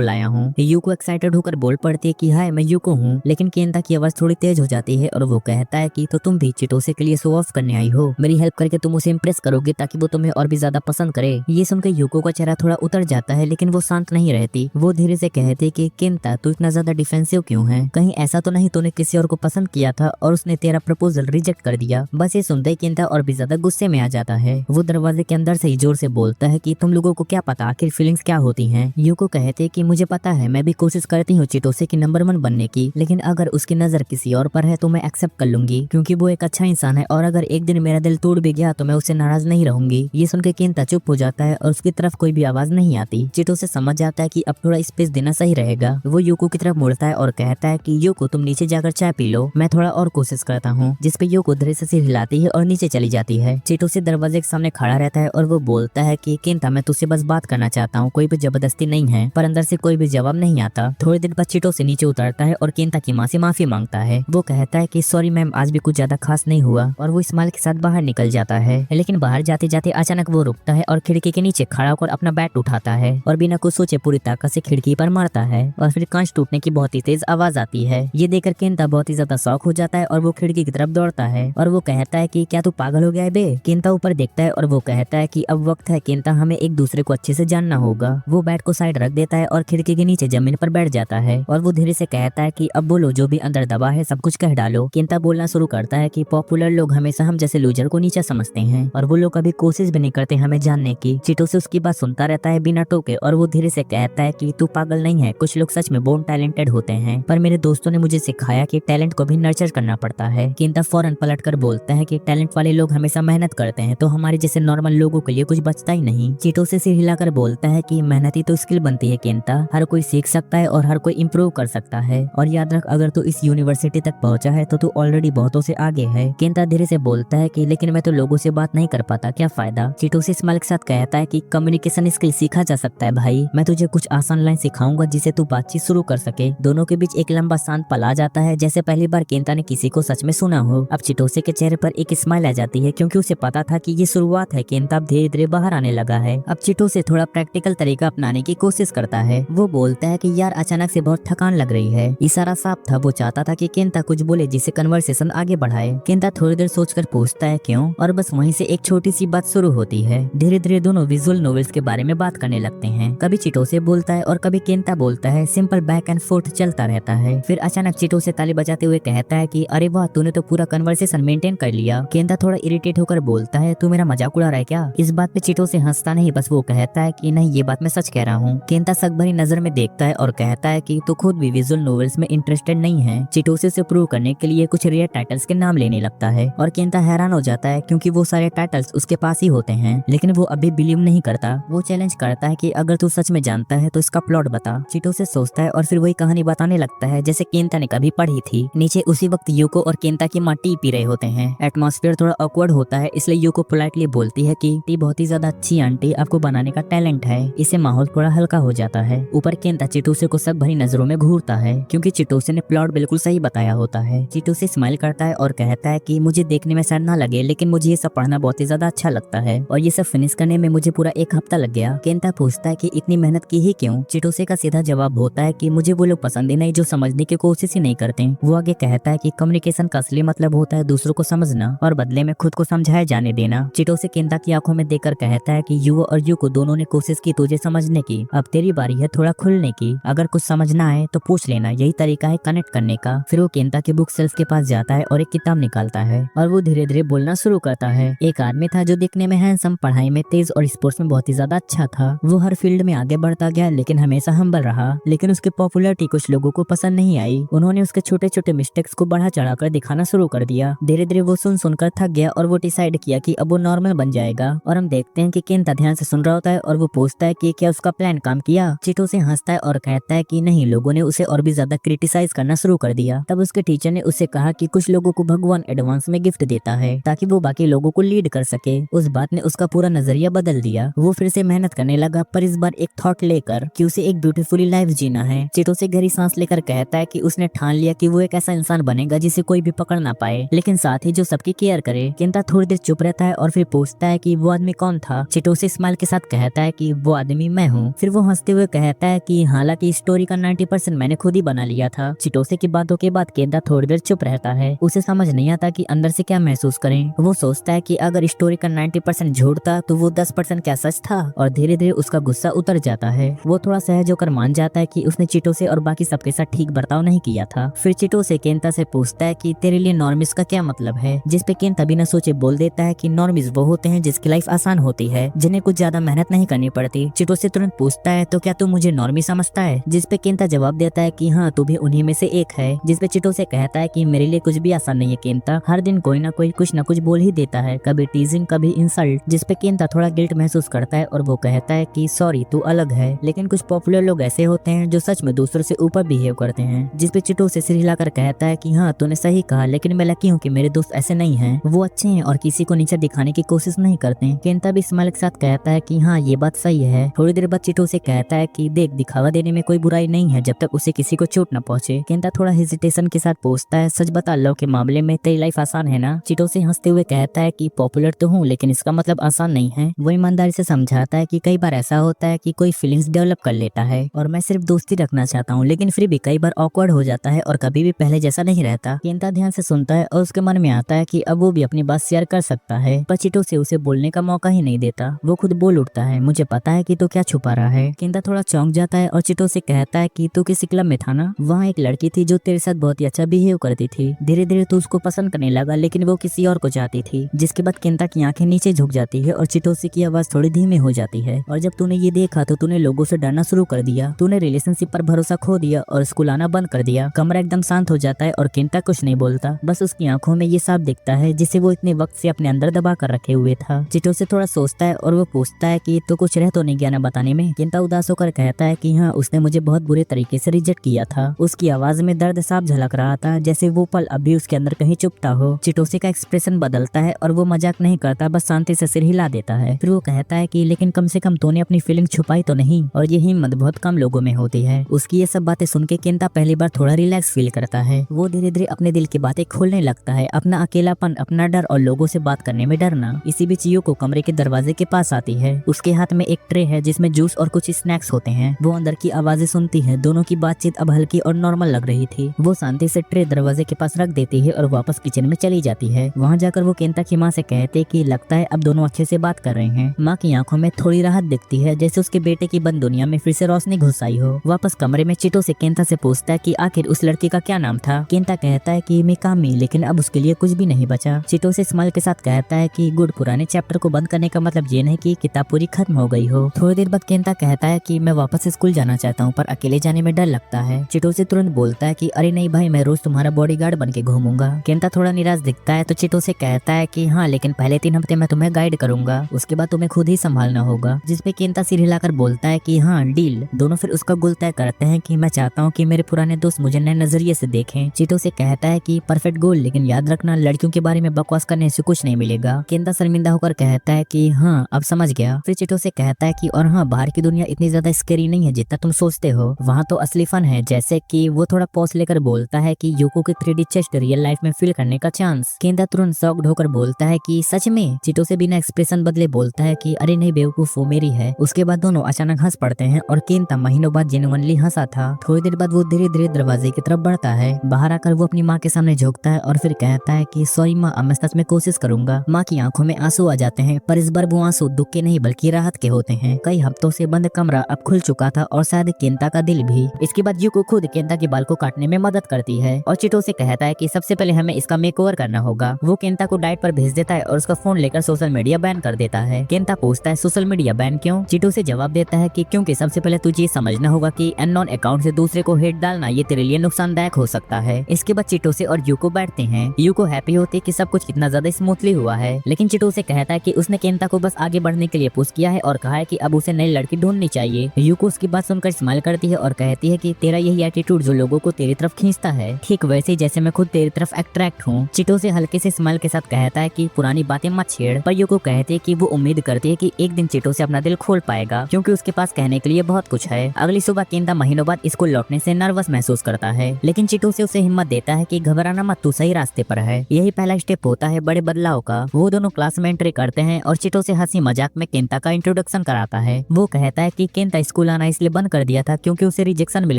लाया हूँ। यूको एक्साइटेड होकर बोल पड़ती है कि हाय मैं यूको हूँ, लेकिन केंता की आवाज थोड़ी तेज हो जाती है और वो कहता है कि तो तुम भी चिटोसे के लिए शो ऑफ करने आई हो, मेरी हेल्प करके तुम उसे इम्प्रेस करोगे ताकि वो तुम्हें और भी ज्यादा पसंद करे। ये सुनकर यूको का चेहरा थोड़ा उतर जाता है, लेकिन वो शांत नहीं रहती। वो धीरे से कहती है कि केंता तू इतना ज्यादा डिफेंसिव क्यों है, कहीं ऐसा तो नहीं तूने किसी और को पसंद किया था और उसने तेरा प्रपोजल रिजेक्ट कर दिया। बस ये सुनते ही केंता और भी ज्यादा गुस्से में आ जाता है। वो दरवाजे के अंदर से ही जोर से बोलता है कि तुम लोगों को क्या पता आखिर फीलिंग्स क्या होती हैं। यूको कहते कि मुझे पता है, मैं भी कोशिश करती हूँ चिटोसे की नंबर 1 बनने की, लेकिन अगर उसकी नजर किसी और पर है तो मैं एक्सेप्ट कर लूंगी क्योंकि वो एक अच्छा इंसान है और अगर एक दिन मेरा दिल टूट भी गया तो मैं उससे नाराज नहीं रहूंगी। ये सुनकर केंता चुप हो जाता है और उसकी तरफ कोई भी आवाज नहीं आती। चिटोसे समझ जाता है कि अब थोड़ा स्पेस देना सही रहेगा। वो यूको की तरफ मुड़ता है और कहता है कि यूको तुम नीचे जाकर चाय पी लो, मैं थोड़ा और कोशिश करता हूँ। जिसपे यूको धीरे से सिर हिलाती है और नीचे चली जाती है। चिटोसे दरवाजे के सामने खड़ा रहता है और वो बोलता है कि केंता मैं तुझसे बस बात करना चाहता हूँ, कोई भी जबरदस्ती नहीं है। पर अंदर से कोई भी जवाब नहीं आता। थोड़ी देर बाद चिटोसे नीचे उतरता है और केंता की माँ से माफी मांगता है। वो कहता है कि सॉरी मैम, आज भी कुछ ज्यादा खास नहीं हुआ और वो स्माइल के साथ बाहर निकल जाता है। लेकिन बाहर जाते जाते अचानक वो रुकता है और खिड़की के नीचे खड़ा होकर अपना बैट उठाता है और बिना कुछ सोचे पूरी ताकत से खिड़की पर मारता है और फिर कांच टूटने की बहुत ही तेज आवाज आती है। ये देखकर केंता बहुत ही ज्यादा शॉक हो जाता है और वो खिड़की की तरफ दौड़ता है और वो कहता है कि क्या तू पागल हो गया है बे। केंता ऊपर देखता है और वो कहता है कि अब वक्त है केंता, हमें एक दूसरे को अच्छे से जानना होगा। वो बैट को साइड रख देता है और खिड़की के नीचे जमीन पर बैठ जाता है और वो धीरे से कहता है कि अब बोलो, जो भी अंदर दबा है सब कुछ कह डालो। केंता बोलना शुरू करता है कि पॉपुलर लोग हमेशा हम जैसे लूजर को नीचा समझते हैं और वो लोग कभी कोशिश भी नहीं करते हमें जानने की। चिटोसे उसकी बात सुनता रहता है बिना टोके और वो धीरे से कहता है कि तू पागल नहीं है, कुछ लोग सच में बोर्न टैलेंटेड होते हैं, पर मेरे दोस्तों ने मुझे सिखाया कि टैलेंट को भी नर्चर करना पड़ता है। केंता फौरन पलट कर बोलता है कि टैलेंट वाले लोग हमेशा मेहनत करते हैं, तो हमारे जैसे नॉर्मल लोगों के लिए कुछ बचता ही नहीं। चिटोसे सिर हिलाकर बोलता है कि मेहनत ही तो स्किल बनती है केंता, हर कोई सीख सकता है और हर कोई इम्प्रूव कर सकता है। और याद रख, अगर तू इस यूनिवर्सिटी तक पहुंचा है तो तू ऑलरेडी बहुतों से आगे है। केंता धीरे से बोलता है कि लेकिन मैं तो लोगों से बात नहीं कर पाता, क्या फायदा। चिटोसे स्माइल के साथ कहता है कि कम्युनिकेशन स्किल सीखा जा सकता है भाई, मैं तुझे कुछ आसान लाइन सिखाऊंगा जिसे तू बातचीत शुरू कर सके। दोनों के बीच एक लंबा शांत पल आ जाता है, जैसे पहली बार केंता ने किसी को सच में सुना हो। अब चिटोसे के चेहरे पर एक स्माइल आ जाती है क्योंकि उसे पता था कि ये शुरुआत है। केंता अब धीरे धीरे बाहर आने लगा है। अब चिटोसे थोड़ा प्रैक्टिकल तरीका अपनाने की कोशिश करता है। वो बोलता है कि यार अचानक से बहुत थकान लग रही है। इशारा साफ था, वो चाहता था कि केंता कुछ बोले जिससे कन्वर्सेशन आगे बढ़ाए। केंता थोड़ी देर सोचकर पूछता है क्यों, और बस वहीं से एक छोटी सी बात शुरू होती है। धीरे धीरे दोनों विजुअल नॉवेल्स के बारे में बात करने लगते हैं। कभी चिटोसे बोलता है और कभी केंता बोलता है। सिंपल बैक एंड फोर्थ चलता रहता है। फिर अचानक चिटोसे ताली बजाते हुए कहता है कि अरे वाह, तूने तो पूरा कन्वर्सेशन मेंटेन कर लिया। केंता थोड़ा इरिटेट होकर बोलता है, तू मेरा मजाक उड़ा रहा है क्या। इस बात पे चिटोसे हंसता नहीं, बस वो कहता है कि नहीं, ये बात मैं सच कह रहा हूँ। केंता शक भरी नजर में देखता है और कहता है कि तू खुद भी विजुअल नॉवेल्स में इंटरेस्टेड नहीं है। चिटोसे से प्रूव करने के लिए कुछ रेयर टाइटल्स के नाम लेने लगता है और केंता हैरान हो जाता है क्योंकि वो सारे टाइटल्स उसके पास ही होते हैं, लेकिन वो अभी बिलीव नहीं करता। वो चैलेंज करता है कि अगर तू सच में जानता है तो इसका प्लॉट बता। चिटोसे सोचता है और फिर वही कहानी बताने लगता है जैसे केंता ने कभी पढ़ी थी। नीचे उसी वक्त यूको और केंता की माँ टी पी रहे होते हैं। एटमॉस्फेयर थोड़ा ऑकवर्ड होता है, इसलिए यूको पोलाइटली बोलती है कि टी बहुत ही ज्यादा अच्छी आंटी, आपको बनाने का टैलेंट है। इससे माहौल थोड़ा हल्का हो जाता है। ऊपर केंता चिटोसे को शक भरी नजरों में घूरता है क्योंकि चिटोसे ने प्लॉट बिल्कुल सही बताया होता है। चिटोसे स्माइल करता है और कहता है कि मुझे देखने में शायद ना लगे, लेकिन मुझे ये सब पढ़ना बहुत ही ज्यादा अच्छा लगता है और ये सब फिनिश करने में मुझे पूरा 1 हफ्ता लग गया। केंता पूछता है कि इतनी मेहनत की ही क्यों। चिटोसे का सीधा जवाब होता है कि मुझे वो लोग पसंद ही नहीं जो समझने की कोशिश ही नहीं करते। वो आगे कहता है कि कम्युनिकेशन का असली मतलब होता है दूसरों को समझना और बदले में खुद को समझाए जाने देना। चिटोसे केंता की आंखों में देखकर कहता है कि युवा और यूको दोनों ने कोशिश की तुझे समझने की, अब तेरी बारी है थोड़ा खुलने की। अगर कुछ समझना है तो पूछ लेना, यही तरीका है कनेक्ट करने का। फिर वो केंता के बुक सेल्फ के पास जाता है और एक किताब निकालता है और वो धीरे धीरे बोलना शुरू करता है। एक आदमी था जो दिखने में हैंडसम, पढ़ाई में तेज और स्पोर्ट्स में बहुत ही ज्यादा अच्छा था। वो हर फील्ड में आगे बढ़ता गया लेकिन हमेशा हम्बल रहा। लेकिन उसकी पॉपुलैरिटी कुछ लोगों को पसंद नहीं आई। उन्होंने उसके छोटे छोटे मिस्टेक्स को बढ़ा चढ़ाकर दिखाना शुरू कर दिया। धीरे धीरे वो सुनकर थक गया और वो डिसाइड किया कि अब वो नॉर्मल बन जाएगा। और हम देखते हैं कि केंता ध्यान से सुन रहा होता है और वो पूछता है कि क्या उसका प्लान काम किया। चिटोसे हंसता है और कहता है कि नहीं, लोगों ने उसे और भी ज्यादा क्रिटिसाइज करना शुरू कर दिया। तब उसके टीचर ने उससे कहा कि कुछ लोगों को भगवान एडवांस में गिफ्ट देता है ताकि वो बाकी लोगों को लीड कर सके। उस बात ने उसका पूरा नजरिया बदल दिया। वो फिर से मेहनत करने लगा, पर इस बार एक थॉट लेकर कि उसे एक ब्यूटीफुली लाइफ जीना है। चिटोसे गहरी सांस लेकर कहता है कि उसने ठान लिया कि वो एक ऐसा इंसान बनेगा जिसे कोई भी पकड़ ना पाए, लेकिन साथ ही जो सबकी केयर करे। केंता थोड़ी देर चुप रहता है और फिर पूछता है कि वो आदमी कौन था। चिटोसे स्माइल के साथ कहता है कि वो आदमी मैं हूँ। फिर वो हंसते हुए कहता है कि हालांकि इस स्टोरी का 90% मैंने खुद ही बना लिया था। चिटोसे की बातों के बाद केंता थोड़ी देर चुप रहता है। उसे समझ नहीं आता कि अंदर से क्या महसूस करें। वो सोचता है कि अगर स्टोरी का 90% झूठ था तो वो 10% क्या सच था, और धीरे धीरे उसका गुस्सा उतर जाता है। वो थोड़ा सहज होकर मान जाता है कि उसने चिटोसे और बाकी सबके साथ ठीक बर्ताव नहीं किया था। फिर चिटोसे केंता से पूछता है कि तेरे लिए नॉर्मिस का क्या मतलब है, जिसपे केंता बिना सोचे बोल देता है कि नॉर्मिस वो होते हैं जिसकी लाइफ आसान होती है, जिन्हें कुछ ज्यादा मेहनत नहीं करनी पड़ती। चिटोसे तुरंत पूछता है तो क्या तू मुझे नॉर्मी समझता है, जिसपे केंता जवाब देता है कि हाँ तू भी उन्हीं में से एक है। जिसपे चिटोसे कहता है कि मेरे लिए कुछ भी आसान नहीं है केंता, हर दिन कोई ना कोई कुछ ना कुछ बोल ही देता है, कभी टीजिंग कभी इंसल्ट। जिसपे केंता थोड़ा गिल्ट महसूस करता है और वो कहता है कि सॉरी तू अलग है, लेकिन कुछ पॉपुलर लोग ऐसे होते हैं जो सच में दूसरों से ऊपर बिहेव करते हैं। जिसपे चिटोसे सिर हिलाकर कहता है कि हाँ तूने सही कहा, लेकिन मैं लकी हूँ कि मेरे दोस्त ऐसे नहीं हैं, वो अच्छे हैं और किसी को नीचे दिखाने की कोशिश नहीं करते। केंता भी स्माइल के साथ कहता है कि हाँ ये बात सही है। थोड़ी देर बाद चिटोसे कहता है कि देख दिखावा देने में कोई बुराई नहीं है जब तक उसे किसी को चोट न पहुंचे। केंता थोड़ा हेजिटेशन के साथ पूछता है सच बता लव के मामले में तेरी लाइफ आसान है ना। चिटोसे हंसते हुए कहता है कि पॉपुलर तो हूँ लेकिन इसका मतलब आसान नहीं है। वो ईमानदारी से समझाता है कि कई बार ऐसा होता है कि कोई फीलिंग्स डेवलप कर लेता है और मैं सिर्फ दोस्ती रखना चाहता हूँ, लेकिन फिर भी कई बार ऑकवर्ड हो जाता है और कभी भी पहले जैसा नहीं रहता। केंता ध्यान से सुनता है और उसके मन में आता है कि अब वो भी अपनी बात शेयर कर सकता है, पर चिटोसे उसे बोलने का मौका ही नहीं देता। वो खुद बोल उठता है मुझे पता है कि तू क्या छुपा रहा है। केंता थोड़ा चौंक जाता है और चिटोसे कहता है कि तू किसी क्लब में था ना, वहाँ एक लड़की थी जो तेरे साथ बहुत ही अच्छा बिहेव करती थी, धीरे धीरे तू उसको पसंद करने लगा लेकिन वो किसी और को चाहती थी। जिसके बाद केंता की आंखें नीचे झुक जाती है और चिटोसे की आवाज थोड़ी धीमी हो जाती है। और जब तूने ये देखा तो तूने लोगों से डरना शुरू कर दिया, तूने रिलेशनशिप पर भरोसा खो दिया और स्कूल आना बंद कर दिया। कमरा एकदम शांत हो जाता है और केंता कुछ नहीं बोलता, बस उसकी आंखों में ये साफ दिखता है जिसे वो इतने वक्त से अपने अंदर दबा कर रखे हुए था। चिटोसे थोड़ा सोचता है और वो पूछता है कि तो कुछ रह तो नहीं गया ना बताने में। केंता उदास होकर कहता है कि हाँ उसने मुझे बहुत बुरे तरीके से रिजेक्ट किया था। उसकी आवाज में दर्द साफ झलक रहा था, जैसे वो पल अभी उसके अंदर कहीं चुपता हो। चिटोसे का एक्सप्रेशन बदलता है और वो मजाक नहीं करता, बस शांति से सिर हिला देता है। फिर वो कहता है कि लेकिन कम से कम तूने अपनी फीलिंग छुपाई तो नहीं, और ये हिम्मत बहुत कम लोगों में होती है। उसकी ये सब बातें सुन के केंता पहली बार थोड़ा रिलैक्स फील करता है। वो धीरे धीरे अपने दिल की बातें खोलने लगता है, अपना अकेलापन, अपना डर और लोगों से बात करने में डरना। इसी बीच यूको कमरे के दरवाजे के पास आती है। उसके हाथ में एक ट्रे है जिसमें जूस और कुछ स्नैक्स होते हैं। वो अंदर की आवाजें सुनती है, दोनों की बातचीत अब हल्की और नॉर्मल लग रही थी। वो शांति से ट्रे दरवाजे के पास रख देती है और वापस किचन में चली जाती है। वहाँ जाकर वो केंता की माँ से कहते कि लगता है अब दोनों अच्छे से बात कर रहे हैं। माँ की आंखों में थोड़ी राहत दिखती है, जैसे उसके बेटे की बंद दुनिया में फिर से रोशनी घुस आई हो। वापस कमरे में चिटोसे केंता से पूछता है कि आखिर उस लड़की का क्या नाम था। केंता कहता है कि मिकामी, लेकिन अब उसके लिए कुछ भी नहीं बचा। चिटोसे स्माइल के साथ कहता है कि गुड, पुराने चैप्टर को बंद करने का मतलब ये नहीं कि किताब पूरी खत्म हो गई हो। थोड़ी देर बाद केंता कहता है कि मैं वापस स्कूल जाना चाहता हूँ, पर अकेले जाने में डर लगता है। चिटोसे तुरंत बोलता है कि अरे नहीं भाई, मैं रोज तुम्हारा बॉडीगार्ड बन के घूमूंगा। केंता थोड़ा निराश दिखता है तो चिटोसे कहता है कि हाँ लेकिन पहले 3 हफ्ते मैं तुम्हें गाइड करूंगा, उसके बाद तुम्हें खुद ही संभालना होगा। जिसपे केंता सिर हिलाकर बोलता है कि हाँ डील। दोनों फिर उसका गुल तय करते हैं कि मैं चाहता हूँ कि मेरे पुराने दोस्त मुझे नए नजरिए से देखें। चिटोसे कहता है कि परफेक्ट गोल, लेकिन याद रखना लड़कियों के बारे में बकवास करने से कुछ नहीं मिलेगा। केंता शर्मिंदा होकर कहता है कि हाँ अब समझ गया। फिर चिटोसे कहता है कि और हाँ, बाहर की दुनिया इतनी ज्यादा स्कैरी नहीं है जितना तुम सोचते हो, वहाँ तो असली फन है। जैसे कि वो थोड़ा पॉज लेकर बोलता है कि यूको की 3D चेस्ट रियल लाइफ में फील करने का चांस। केंता तुरंत शॉक्ड होकर बोलता है कि सच में। चिटोसे बिना एक्सप्रेशन बदले बोलता है कि अरे नहीं बेवकूफ, वो मेरी है। उसके बाद दोनों अचानक हंस पड़ते हैं और केंता महीनों बाद जेन्युइनली हंसा था। थोड़ी देर बाद वो धीरे धीरे दरवाजे की तरफ बढ़ता है। बाहर आकर वो अपनी माँ के सामने झुकता है और फिर कहता है कि सॉरी माँ, अब मैं सच में कोशिश करूंगा। माँ की आंखों में आंसू आ जाते हैं, पर इस बार वो आंसू दुख के नहीं बल्कि राहत के होते हैं। कई हफ्तों से बंद कमरा अब खुल चुका था और शायद केंता का दिल भी। इसके बाद यूको खुद केंता के बाल को काटने में मदद करती है और चिटोसे कहता है कि सबसे पहले हमें इसका मेकओवर करना होगा। वो केंता को डाइट पर भेज देता है और उसका फोन लेकर सोशल मीडिया बैन कर देता है। केंता पूछता है सोशल मीडिया बैन क्यों? चिटोसे जवाब देता है कि क्योंकि सबसे पहले तुझे ये समझना होगा कि अननोन अकाउंट से दूसरे को हेट डालना ये तेरे लिए नुकसानदायक हो सकता है। इसके बाद चिटोसे और यूको बैठते हैं। यूको हैप्पी होती है कि सब कुछ कितना ज्यादा स्मूथली हुआ है, लेकिन चिटोसे कहता है कि उसने केंता को बस आगे बढ़ने के लिए पुश किया है और कहा है कि अब उसे नई लड़की ढूंढनी चाहिए। यूको उसकी बात सुनकर स्माइल करती है और कहती है कि तेरा यही एटीट्यूड जो लोगों को तेरी तरफ खींचता है, ठीक वैसे ही जैसे मैं खुद तेरी तरफ अट्रैक्ट हूँ। चिटोसे हल्के से स्माइल के साथ कहता है कि पुरानी बातें मत छेड़, पर यूको कहती है कि वो उम्मीद करती है कि एक दिन चिटोसे अपना दिल खोल पाएगा क्योंकि उसके पास कहने के लिए बहुत कुछ है। अगली सुबह केंता महीनों बाद स्कूल लौटने से नर्वस महसूस करता है, लेकिन चिटोसे उसे हिम्मत देता है कि घबराना मत, तू सही रास्ते पर है। यही पहला स्टेप होता है बड़े बदलाव का। वो दोनों क्लास में एंट्री करते हैं और चिटोसे हंसी मजाक में केंता का इंट्रोडक्शन इंट्रोडक्शन कराता है। वो कहता है कि केंता स्कूल आना इसलिए बंद कर दिया था क्योंकि उसे रिजेक्शन मिल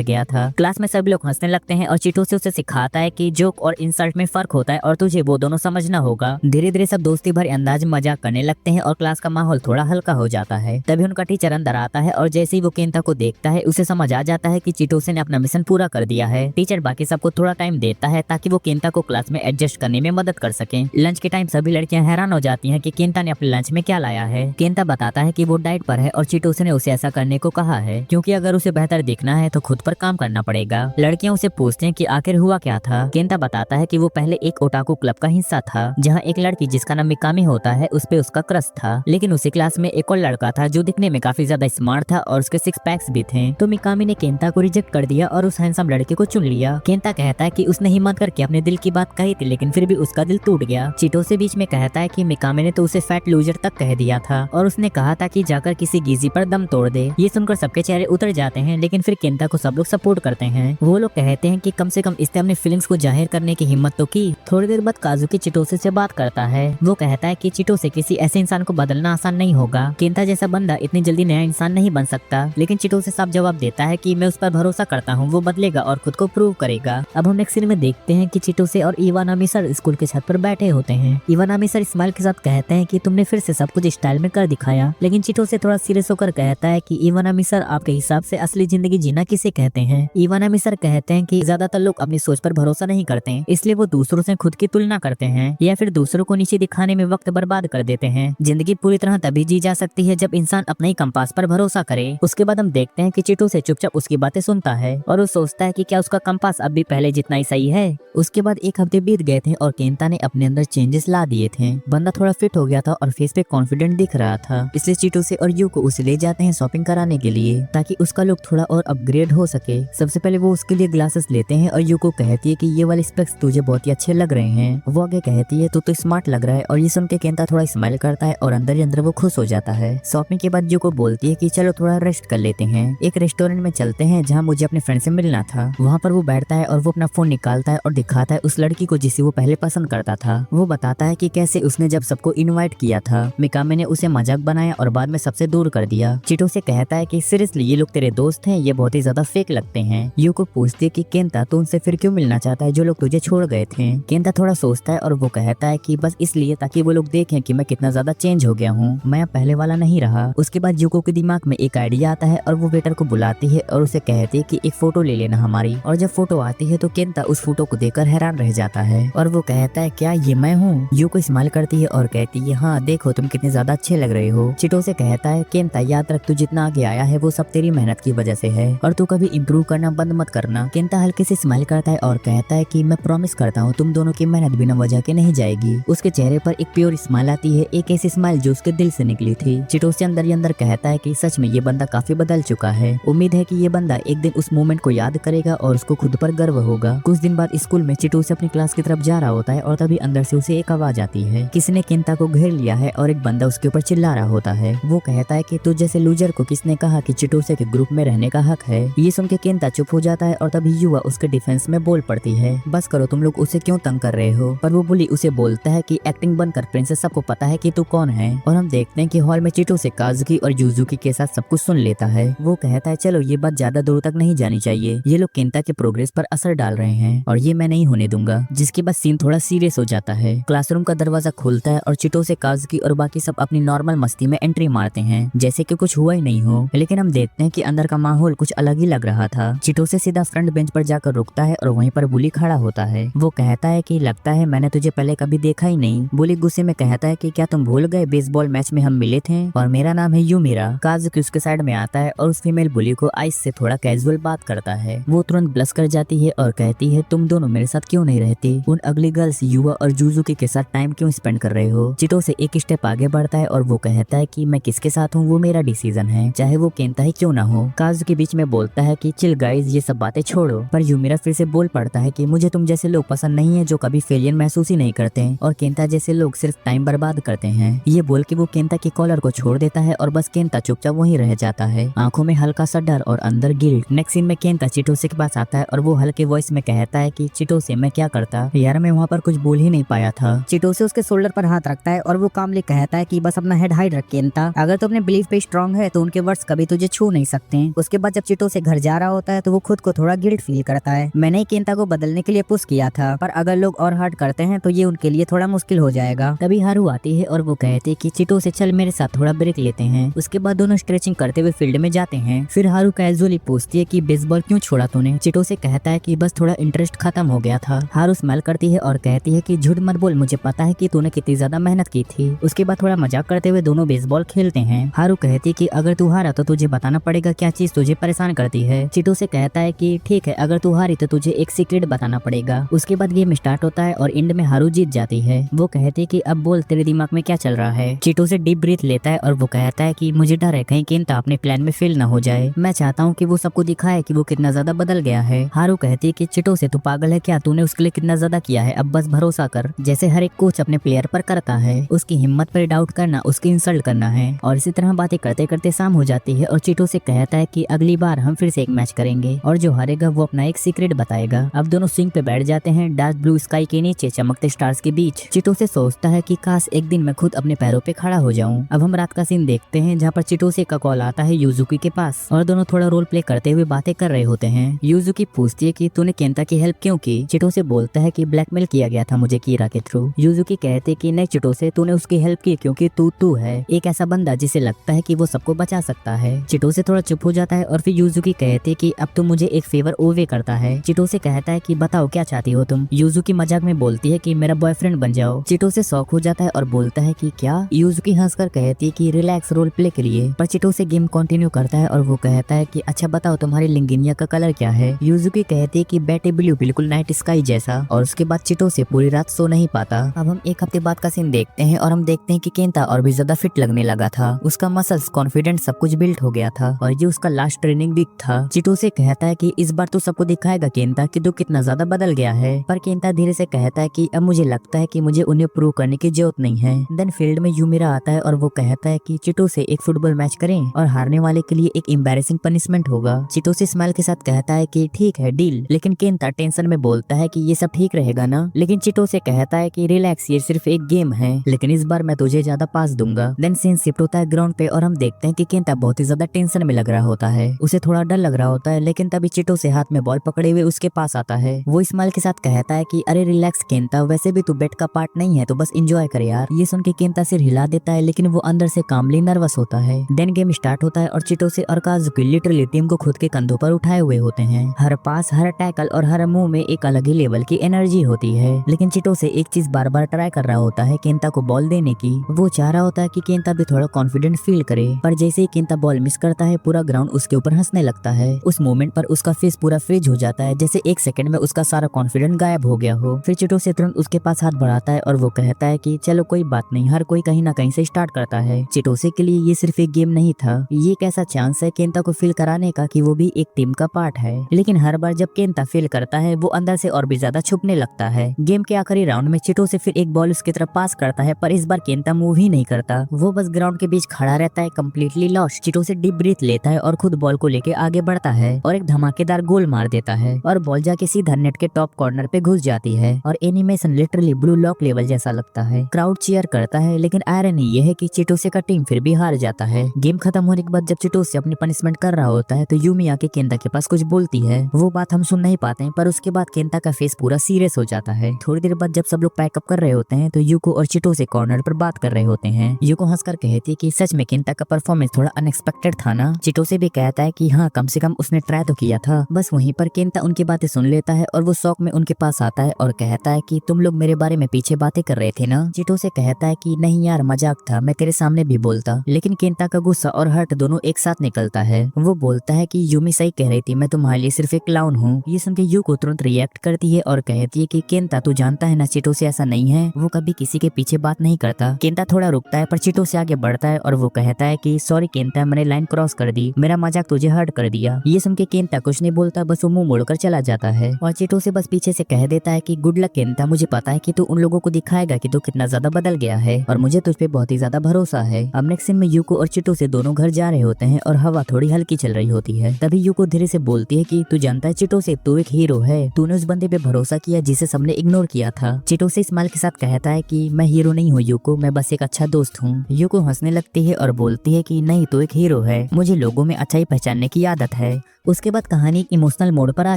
गया था। क्लास में सभी लोग हंसने लगते हैं और चिटोसे उसे सिखाता है कि जोक और इंसल्ट में फर्क होता है और तुझे वो दोनों समझना होगा। धीरे धीरे सब दोस्ती भरे अंदाज में मजाक करने लगते हैं और क्लास का माहौल थोड़ा हल्का हो जाता है। तभी उनका टीचर अंदर आता है और जैसे ही वो केंता को देखता है उसे समझ आ जाता है कि चिटोसे ने अपना मिशन पूरा कर दिया है। टीचर बाकी सबको थोड़ा टाइम देता है ताकि वो केंता को क्लास में एडजस्ट करने में मदद कर सके। लंच के टाइम सभी लड़कियां हैरान हो जाती हैं कि केंता ने अपने लंच में क्या लाया है। केंता बताता है कि वो डाइट पर है और चिटोसे ने उसे ऐसा करने को कहा है क्योंकि अगर उसे बेहतर दिखना है तो खुद पर काम करना पड़ेगा। लड़कियां उसे पूछते हैं कि आखिर हुआ क्या था। केंता बताता है कि वो पहले एक ओटाकू क्लब का हिस्सा था जहाँ एक लड़की जिसका नाम मिकामी होता है उस पे उसका क्रश था, लेकिन उसी क्लास में एक और लड़का था जो दिखने में काफी ज्यादा स्मार्ट था और उसके 6 पैक्स भी थे। तो मिकामी ने केंता को रिजेक्ट कर दिया और उस हैंडसम लड़के को चुन लिया। केंता कहता है कि उसने हिम्मत करके अपने दिल की बात कही थी लेकिन फिर भी उसका दिल टूट गया। चिटोसे बीच में कहता है कि मिकामी ने तो उसे फैट लूजर तक कह दिया था और उसने कहा था कि जाकर किसी गीजी पर दम तोड़ दे। ये सुनकर सबके चेहरे उतर जाते हैं लेकिन फिर केंता को सब लोग सपोर्ट करते हैं। वो लोग कहते हैं कि कम से कम इसने अपने फीलिंग्स को जाहिर करने की हिम्मत तो की। थोड़ी देर बाद काजुकी चिटोसे से बात करता है। वो कहता है कि चिटोसे किसी ऐसे इंसान को बदलना आसान नहीं होगा। केंता जैसा बंदा इतनी जल्दी नया इंसान नहीं बन सकता, लेकिन चिटोसे साफ जवाब देता है कि मैं उस पर भरोसा करता हूँ, वो बदलेगा और खुद को प्रूव करेगा। अब हम नेक्स्ट सीन में देखते हैं कि चिटोसे और इवानामी सर स्कूल के छत पर बैठे होते हैं। इवानामी सर स्माइल के साथ कहते हैं कि तुमने फिर से सब कुछ स्टाइल में कर दिखाया, लेकिन चिटोसे थोड़ा सीरियस होकर कहता है कि इवानामी सर आपके हिसाब से असली जिंदगी जीना किसे कहते हैं। इवानामी सर कहते हैं कि ज्यादातर लोग अपनी सोच पर भरोसा नहीं करते, इसलिए वो दूसरों से खुद की तुलना करते हैं या फिर दूसरों को नीचे दिखाने में वक्त बर्बाद कर देते हैं। जिंदगी पूरी तरह तभी जी जा सकती है जब इंसान अपने ही कंपास पर भरोसा करे। उसके बाद हम देखते हैं कि चिटोसे चुपचाप उसकी बातें सुनता है और वो सोचता है कि क्या उसका कंपास अब भी पहले जितना ही सही है। उसके बाद 1 हफ्ते बीत गए थे और केंता ने अपने अंदर चेंजेस ला दिए थे। बंदा थोड़ा फिट हो गया था और फेस पे कॉन्फिडेंट दिख रहा था, इसलिए चिटोसे और यूको उसे ले जाते हैं शॉपिंग कराने के लिए ताकि उसका लुक थोड़ा और अपग्रेड हो सके। सबसे पहले वो उसके लिए ग्लासेस लेते हैं और यूको कहती है कि ये वाले स्पेक्स तुझे बहुत ही अच्छे लग रहे हैं। वो आगे कहती है तो स्मार्ट लग रहा है और ये सुन के केंता थोड़ा स्माइल करता है और अंदर ही अंदर वो खुश हो जाता है। शॉपिंग के बाद यूको बोलती है कि चलो थोड़ा रेस्ट कर लेते हैं, एक रेस्टोरेंट में चलते हैं जहाँ मुझे अपने फ्रेंड से मिलना था। वहाँ पर वो बैठता है और वो अपना फोन निकालता है और दिखाता है उस लड़की को जिसे वो पहले पसंद करता था। वो बताता है कि कैसे उसने जब सबको इनवाइट किया था मिकामी ने उसे मजाक बनाया और बाद में सबसे दूर कर दिया। चिटोसे कहता है कि सीरियसली ये लोग तेरे दोस्त हैं, ये बहुत ही ज्यादा फेक लगते हैं। यूको पूछती है कि केंता तू उनसे फिर क्यों मिलना चाहता है जो लोग तुझे छोड़ गए थे। केंता थोड़ा सोचता है और वो कहता है कि बस इसलिए ताकि वो लोग देखें कि मैं कितना ज्यादा चेंज हो गया हूँ, मैं अब पहले वाला नहीं रहा। उसके बाद यूको के दिमाग में एक आइडिया आता है और वो वेटर को बुलाती है और उसे कहती है कि एक फोटो ले लेना हमारी। और जब फोटो आती है तो केंता उस फोटो को देखकर हैरान रह जाता है और वो कहता है क्या ये मैं हूँ। यूको स्माइल करती है और कहती है हाँ देखो तुम कितने ज्यादा अच्छे लग रहे हो। चिटोसे कहता है केंता याद रख तू जितना आगे आया है वो सब तेरी मेहनत की वजह से है और तू कभी इम्प्रूव करना बंद मत करना। केंता हल्के से स्माइल करता है और कहता है कि मैं प्रॉमिस करता हूँ तुम दोनों की मेहनत बिना वजह के नहीं जाएगी। उसके चेहरे पर एक प्योर स्माइल आती है, एक ऐसी स्माइल जो उसके दिल से निकली थी। चिटोसे अंदर ही अंदर कहता है कि सच में ये बंदा काफी बदल चुका है। उम्मीद है कि ये बंदा एक दिन उस मोमेंट को याद करेगा और उसको खुद पर गर्व होगा। कुछ दिन बाद स्कूल में चिटोसे अपनी क्लास की तरफ जा रहा होता है और तभी अंदर से उसे एक आवाज आती है, किसी ने केंता को घेर लिया है और एक बंदा उसके ऊपर चिल्ला रहा होता है। वो कहता है कि तू जैसे लूजर को किसने कहा कि चिटोसे के ग्रुप में रहने का हक है। ये सुन के केंता चुप हो जाता है और तभी युवा उसके डिफेंस में बोल पड़ती है, बस करो तुम लोग उसे क्यों तंग कर रहे हो। पर वो बुली उसे बोलता है कि एक्टिंग बंद कर प्रिंसेस, सबको पता है कि तू कौन है। और हम देखते हैं कि हॉल में चिटोसे काजुकी और युजुकी के साथ सब कुछ सुन लेता है। वो कहता है चलो ये बात ज्यादा दूर तक नहीं जानी चाहिए, ये लोग केंता के प्रोग्रेस पर असर डाल रहे हैं और ये मैं नहीं होने दूंगा। जिसके बाद सीन थोड़ा सीरियस हो जाता है। क्लासरूम का दरवाजा खुलता है और चिटोसे काजुकी और बाकी सब अपनी नॉर्मल मस्ती में एंट्री मारते हैं जैसे कि कुछ हुआ ही नहीं हो, लेकिन हम देखते हैं कि अंदर का माहौल कुछ अलग ही लग रहा था। चिटोसे सीधा फ्रंट बेंच पर जाकर रुकता है और वहीं पर बुली खड़ा होता है। वो कहता है कि लगता है मैंने तुझे पहले कभी देखा ही नहीं। बुली गुस्से में कहता है कि क्या तुम भूल गए बेसबॉल मैच में हम मिले थे और मेरा नाम है यूमिरा। काजुकी उसके साइड में आता है और उस फीमेल बुली को आइस से थोड़ा कैजुअल बात करता है। वो तुरंत ब्लश कर जाती है और कहती है तुम दोनों मेरे साथ क्यों नहीं रहती, उन अगली गर्ल्स युवा और जुजुकी के साथ टाइम क्यों स्पेंड कर रहे हो। चिटोसे एक स्टेप आगे बढ़ता है और वो कहता है कि मैं किसके साथ हूँ वो मेरा डिसीजन है, चाहे वो केंता ही क्यों ना हो। काजुकी बीच में बोलता है कि चिल गाइस ये सब बातें छोड़ो, पर यूमिरा फिर से बोल पड़ता है कि मुझे तुम जैसे लोग पसंद नहीं है जो कभी फेलियर महसूस ही नहीं करते और केंता जैसे लोग सिर्फ टाइम बर्बाद करते हैं। ये बोल के वो केंता की कॉलर को छोड़ देता है और बस केंता चुपचाप वहीं रह जाता है, आंखों में हल्का सा डर और अंदर गिल्ट। नेक्स्ट सीन में केंता चिटोसे के पास आता है और वो हल्के वॉइस में कहता है कि चिटोसे मैं क्या करता यार, मैं वहाँ पर कुछ बोल ही नहीं पाया था। चिटोसे उसके शोल्डर पर हाथ रखता है और वो कामली कहता है कि बस अपना हेड हाइड रख केंता, अगर तू अपने बिलीफ पे स्ट्रांग है तो उनके वर्ड्स कभी तुझे छू नहीं सकते। उसके बाद जब चिटो से घर जा रहा होता है तो वो खुद को थोड़ा गिल्ट फील करता है। मैंने ही केंता को बदलने के लिए पुश किया था, पर अगर लोग और हर्ट करते हैं तो ये उनके लिए थोड़ा मुश्किल हो जाएगा। तभी हारू आती है और वो कहती है कि चिटो से चल मेरे साथ थोड़ा ब्रेक लेते हैं। उसके बाद दोनों स्ट्रेचिंग करते हुए फील्ड में जाते हैं। फिर हारू कैजुअली पूछती है कि बेसबॉल क्यों छोड़ा तूने। चिटो से कहता है कि बस थोड़ा इंटरेस्ट खत्म हो गया था। हारू स्माइल करती है और कहती है कि झूठ मत बोल, मुझे पता है कि तूने कितनी ज्यादा मेहनत की थी। उसके बाद थोड़ा मजाक करते हुए दोनों बेसबॉल खेलते हैं। हारू कहती है कि अगर तू हारा तो तुझे बताना पड़ेगा क्या चीज तुझे परेशान करती है। चिटो से कहता है कि ठीक है, अगर तू हारी तो तुझे एक सीक्रेट बताना पड़ेगा। उसके बाद गेम स्टार्ट होता है और एंड में हारू जीत जाती है। वो कहती है कि अब बोल तेरे दिमाग में क्या चल रहा है। चिटो से डीप ब्रीथ लेता है और वो कहता है कि मुझे डर है कहीं केंता अपने प्लान में फेल न हो जाए। मैं चाहता हूँ कि वो सबको दिखाए कि वो कितना ज्यादा बदल गया है। हारू कहती है कि चिटो से तू पागल है क्या, तूने उसके लिए कितना ज्यादा किया है, अब बस भरोसा कर, जैसे हर एक कोच अपने प्लेयर पर करता है। उसकी हिम्मत पर डाउट करना उसकी इंसल्ट करना है। और इसी तरह बातें करते करते शाम हो जाती है और चिटो से कहता है कि अगली बार हम फिर से एक मैच करेंगे और जो हारेगा वो अपना एक सीक्रेट बताएगा। अब दोनों स्विंग पे बैठ जाते हैं डार्क ब्लू स्काई के नीचे चमकते स्टार्स के बीच। चिटो से सोचता है कि काश एक दिन मैं खुद अपने पैरों पे खड़ा हो जाऊं। अब हम रात का सीन देखते हैं जहाँ पर चिटोसे का कॉल आता है यूजुकी के पास और दोनों थोड़ा रोल प्ले करते हुए बातें कर रहे होते हैं। यूजुकी पूछती है कि तूने केंता की हेल्प क्यों की। चिटोसे बोलता है कि ब्लैकमेल किया गया था मुझे कीरा के थ्रू। यूजुकी कहते कि नहीं चिटोसे, तूने उसकी हेल्प की क्योंकि तू है एक ऐसा बंदा जिसे लगता है कि वो सबको बचा सकता है। चिटोसे थोड़ा चुप हो जाता है और फिर यूजुकी कहते कि अब तुम मुझे एक फेवर ओवे करता है। चिटोसे कहता है कि बताओ क्या चाहती हो तुम। यूजुकी मजाक में बोलती है कि मेरा बॉयफ्रेंड बन जाओ। चिटोसे शौक हो जाता है और बोलता है कि क्या। यूजुकी हंसकर कहती है कि रिलैक्स रोल प्ले के लिए। पर चिटोसे गेम कंटिन्यू करता है और वो कहता है कि अच्छा बताओ तुम्हारी लिंगिनिया का कलर क्या है। यूजुकी कहती है कि बैटे ब्लू, बिल्कुल नाइट स्काई जैसा। और उसके बाद चिटोसे पूरी रात सो नहीं पाता। अब हम एक हफ्ते बाद का सीन देखते हैं और हम देखते हैं कि केंता और भी ज्यादा फिट लगने लगा था। उसका मसल्स, कॉन्फिडेंस सब कुछ बिल्ड हो गया था और ये उसका लास्ट ट्रेनिंग वीक था। चिटोसे कहता है कि इस बार तो सबको दिखाएगा केंता कि तू कितना ज्यादा बदल गया है। पर केंता धीरे से कहता है कि अब मुझे लगता है कि मुझे उन्हें प्रूव करने की जरूरत नहीं है। देन फील्ड में यूमिरा आता है और वो कहता है कि चिटोसे एक फुटबॉल मैच करें और हारने वाले के लिए एक एम्बैरेसिंग पनिशमेंट होगा। चिटोसे स्माइल के साथ कहता है कि ठीक है डील। लेकिन केंता टेंशन में बोलता है कि ये सब ठीक रहेगा ना। लेकिन चिटोसे कहता है कि रिलैक्स, ये सिर्फ एक गेम है, लेकिन इस बार मैं तुझे ज्यादा पास दूंगा। देन सीन शिफ्ट होता है ग्राउंड पे और हम देखते हैं कि केंता बहुत ही ज्यादा टेंशन में लग रहा होता है। उसे थोड़ा डर लग रहा होता है। लेकिन तभी चिटोसे हाथ में बॉल पकड़े हुए उसके पास आता है। वो स्माइल के साथ कहता है कि अरे रिलैक्स केंता, वैसे भी तू बेट का पार्ट नहीं है तो बस एंजॉय कर यार। ये सुन के केंता सिर हिला देता है लेकिन वो अंदर से कामली नर्वस होता है। देन गेम स्टार्ट होता है और चिटोसे और काजुकी लिटरली टीम को खुद के कंधों पर उठाए हुए होते हैं। हर पास, हर टैकल और हर मूव में एक अलग ही लेवल की एनर्जी होती है। लेकिन चिटोसे एक चीज बार बार ट्राई कर रहा होता है केंता को बॉल देने की। वो चाह रहा होता है कि केंता भी थोड़ा कॉन्फिडेंट फील करे। पर जैसे ही केंता बॉल मिस करता है पूरा ग्राउंड उसके ऊपर हंसने लगता है। उस मोमेंट पर उसका फेस पूरा फ्रीज हो जाता है, जैसे एक सेकंड में उसका सारा कॉन्फिडेंस गायब हो गया हो। फिर चिटोसे तुरंत उसके पास हाथ बढ़ाता है और वो कहता है कि चलो कोई बात नहीं, हर कोई कहीं ना कहीं से स्टार्ट करता है। चिटोसे के लिए ये सिर्फ एक गेम नहीं था, ये एक ऐसा चांस है केंता को फील कराने का कि वो भी एक टीम का पार्ट है। लेकिन हर बार जब केंता फील करता है वो अंदर से और भी ज्यादा छुपने लगता है। गेम के आखिरी राउंड में चिटोसे फिर एक बॉल उसकी तरफ पास करता है, पर इस बार केंता मूव ही नहीं करता। वो बस ग्राउंड के बीच खड़ा रहता है कम्प्लीटली लॉस्ट। चिटोसे डीप ब्रीथ लेता है और खुद बॉल को लेके आगे बढ़ता है और एक धमाकेदार गोल मार देता है और बॉल जाके सीधा नेट के टॉप कॉर्नर पे घुस जाती है और animation literally blue lock level जैसा लगता है। क्राउड चीयर करता है लेकिन आयरनी ये है कि चिटोसे का टीम फिर भी हार जाता है। गेम खत्म होने के बाद जब चिटोसे अपनी पनिशमेंट कर रहा होता है तो यूमी आके केंता के पास कुछ बोलती है। वो बात हम सुन नहीं पाते हैं, पर उसके बाद केंता का फेस पूरा सीरियस हो जाता है। थोड़ी देर बाद जब सब लोग पैकअप कर रहे होते हैं तो यूको और चिटोसे कॉर्नर पर बात कर रहे होते हैं। यूको हंसकर कहती है कि सच में केंता का परफॉर्मेंस थोड़ा अनएक्सपेक्टेड था ना। चिटोसे भी कहता है कि हाँ, कम से कम उसने ट्राई तो किया था। बस वहीं पर केंता उनकी बातें सुन लेता है और वो शौक में उनके पास आता है और कहता है कि तुम लोग मेरे बारे में पीछे बातें कर रहे थे ना। चिटोसे कहता है कि नहीं यार, मजाक था, मैं तेरे सामने भी बोलता। लेकिन केंता का गुस्सा और हर्ट दोनों एक साथ निकलता है। वो बोलता है कि यूमी सही कह रही थी, मैं तुम्हारे लिए सिर्फ एक क्लाउन हूँ। ये सुन के यूको तुरंत रिएक्ट करती है और कहती है कि केंता तू जानता है ना चिटोसे ऐसा नहीं है, वो कभी किसी के पीछे बात नहीं करता। केंता थोड़ा रुकता है पर चिटोसे आगे बढ़ता है और वो कहता है कि सॉरी केंता, मैंने लाइन क्रॉस कर दी, मेरा मजाक तुझे हर्ट कर दिया। ये सुन के केंता कुछ नहीं बोलता, बस वो मुंह मोड़कर चला जाता है और चिटोसे बस पीछे से कह देता है कि गुड लक केंता, मुझे पता है कि तू उन लोगों को दिखाएगा कि तू कितना ज्यादा बदल गया है और मुझे तुझ पे बहुत ही ज्यादा भरोसा है। अब नेक्स्ट सीन में यूको और चिटोसे दोनों घर जा रहे होते हैं और हवा थोड़ी हल्की चल रही होती है। तभी यूको धीरे से बोलती है कि तू जानता है चिटोसे, तू एक हीरो है, तूने उस बंदे पे भरोसा किया जिसे सबने इग्नोर किया था। चिटोसे स्माइल के साथ कहता है कि मैं हीरो नहीं हूँ यूको, मैं बस एक अच्छा दोस्त हूँ। यूको हंसने हंसने लगती है और बोलती है कि नहीं, तो एक हीरो है, मुझे लोगों में अच्छाई पहचानने की आदत है। उसके बाद कहानी इमोशनल मोड पर आ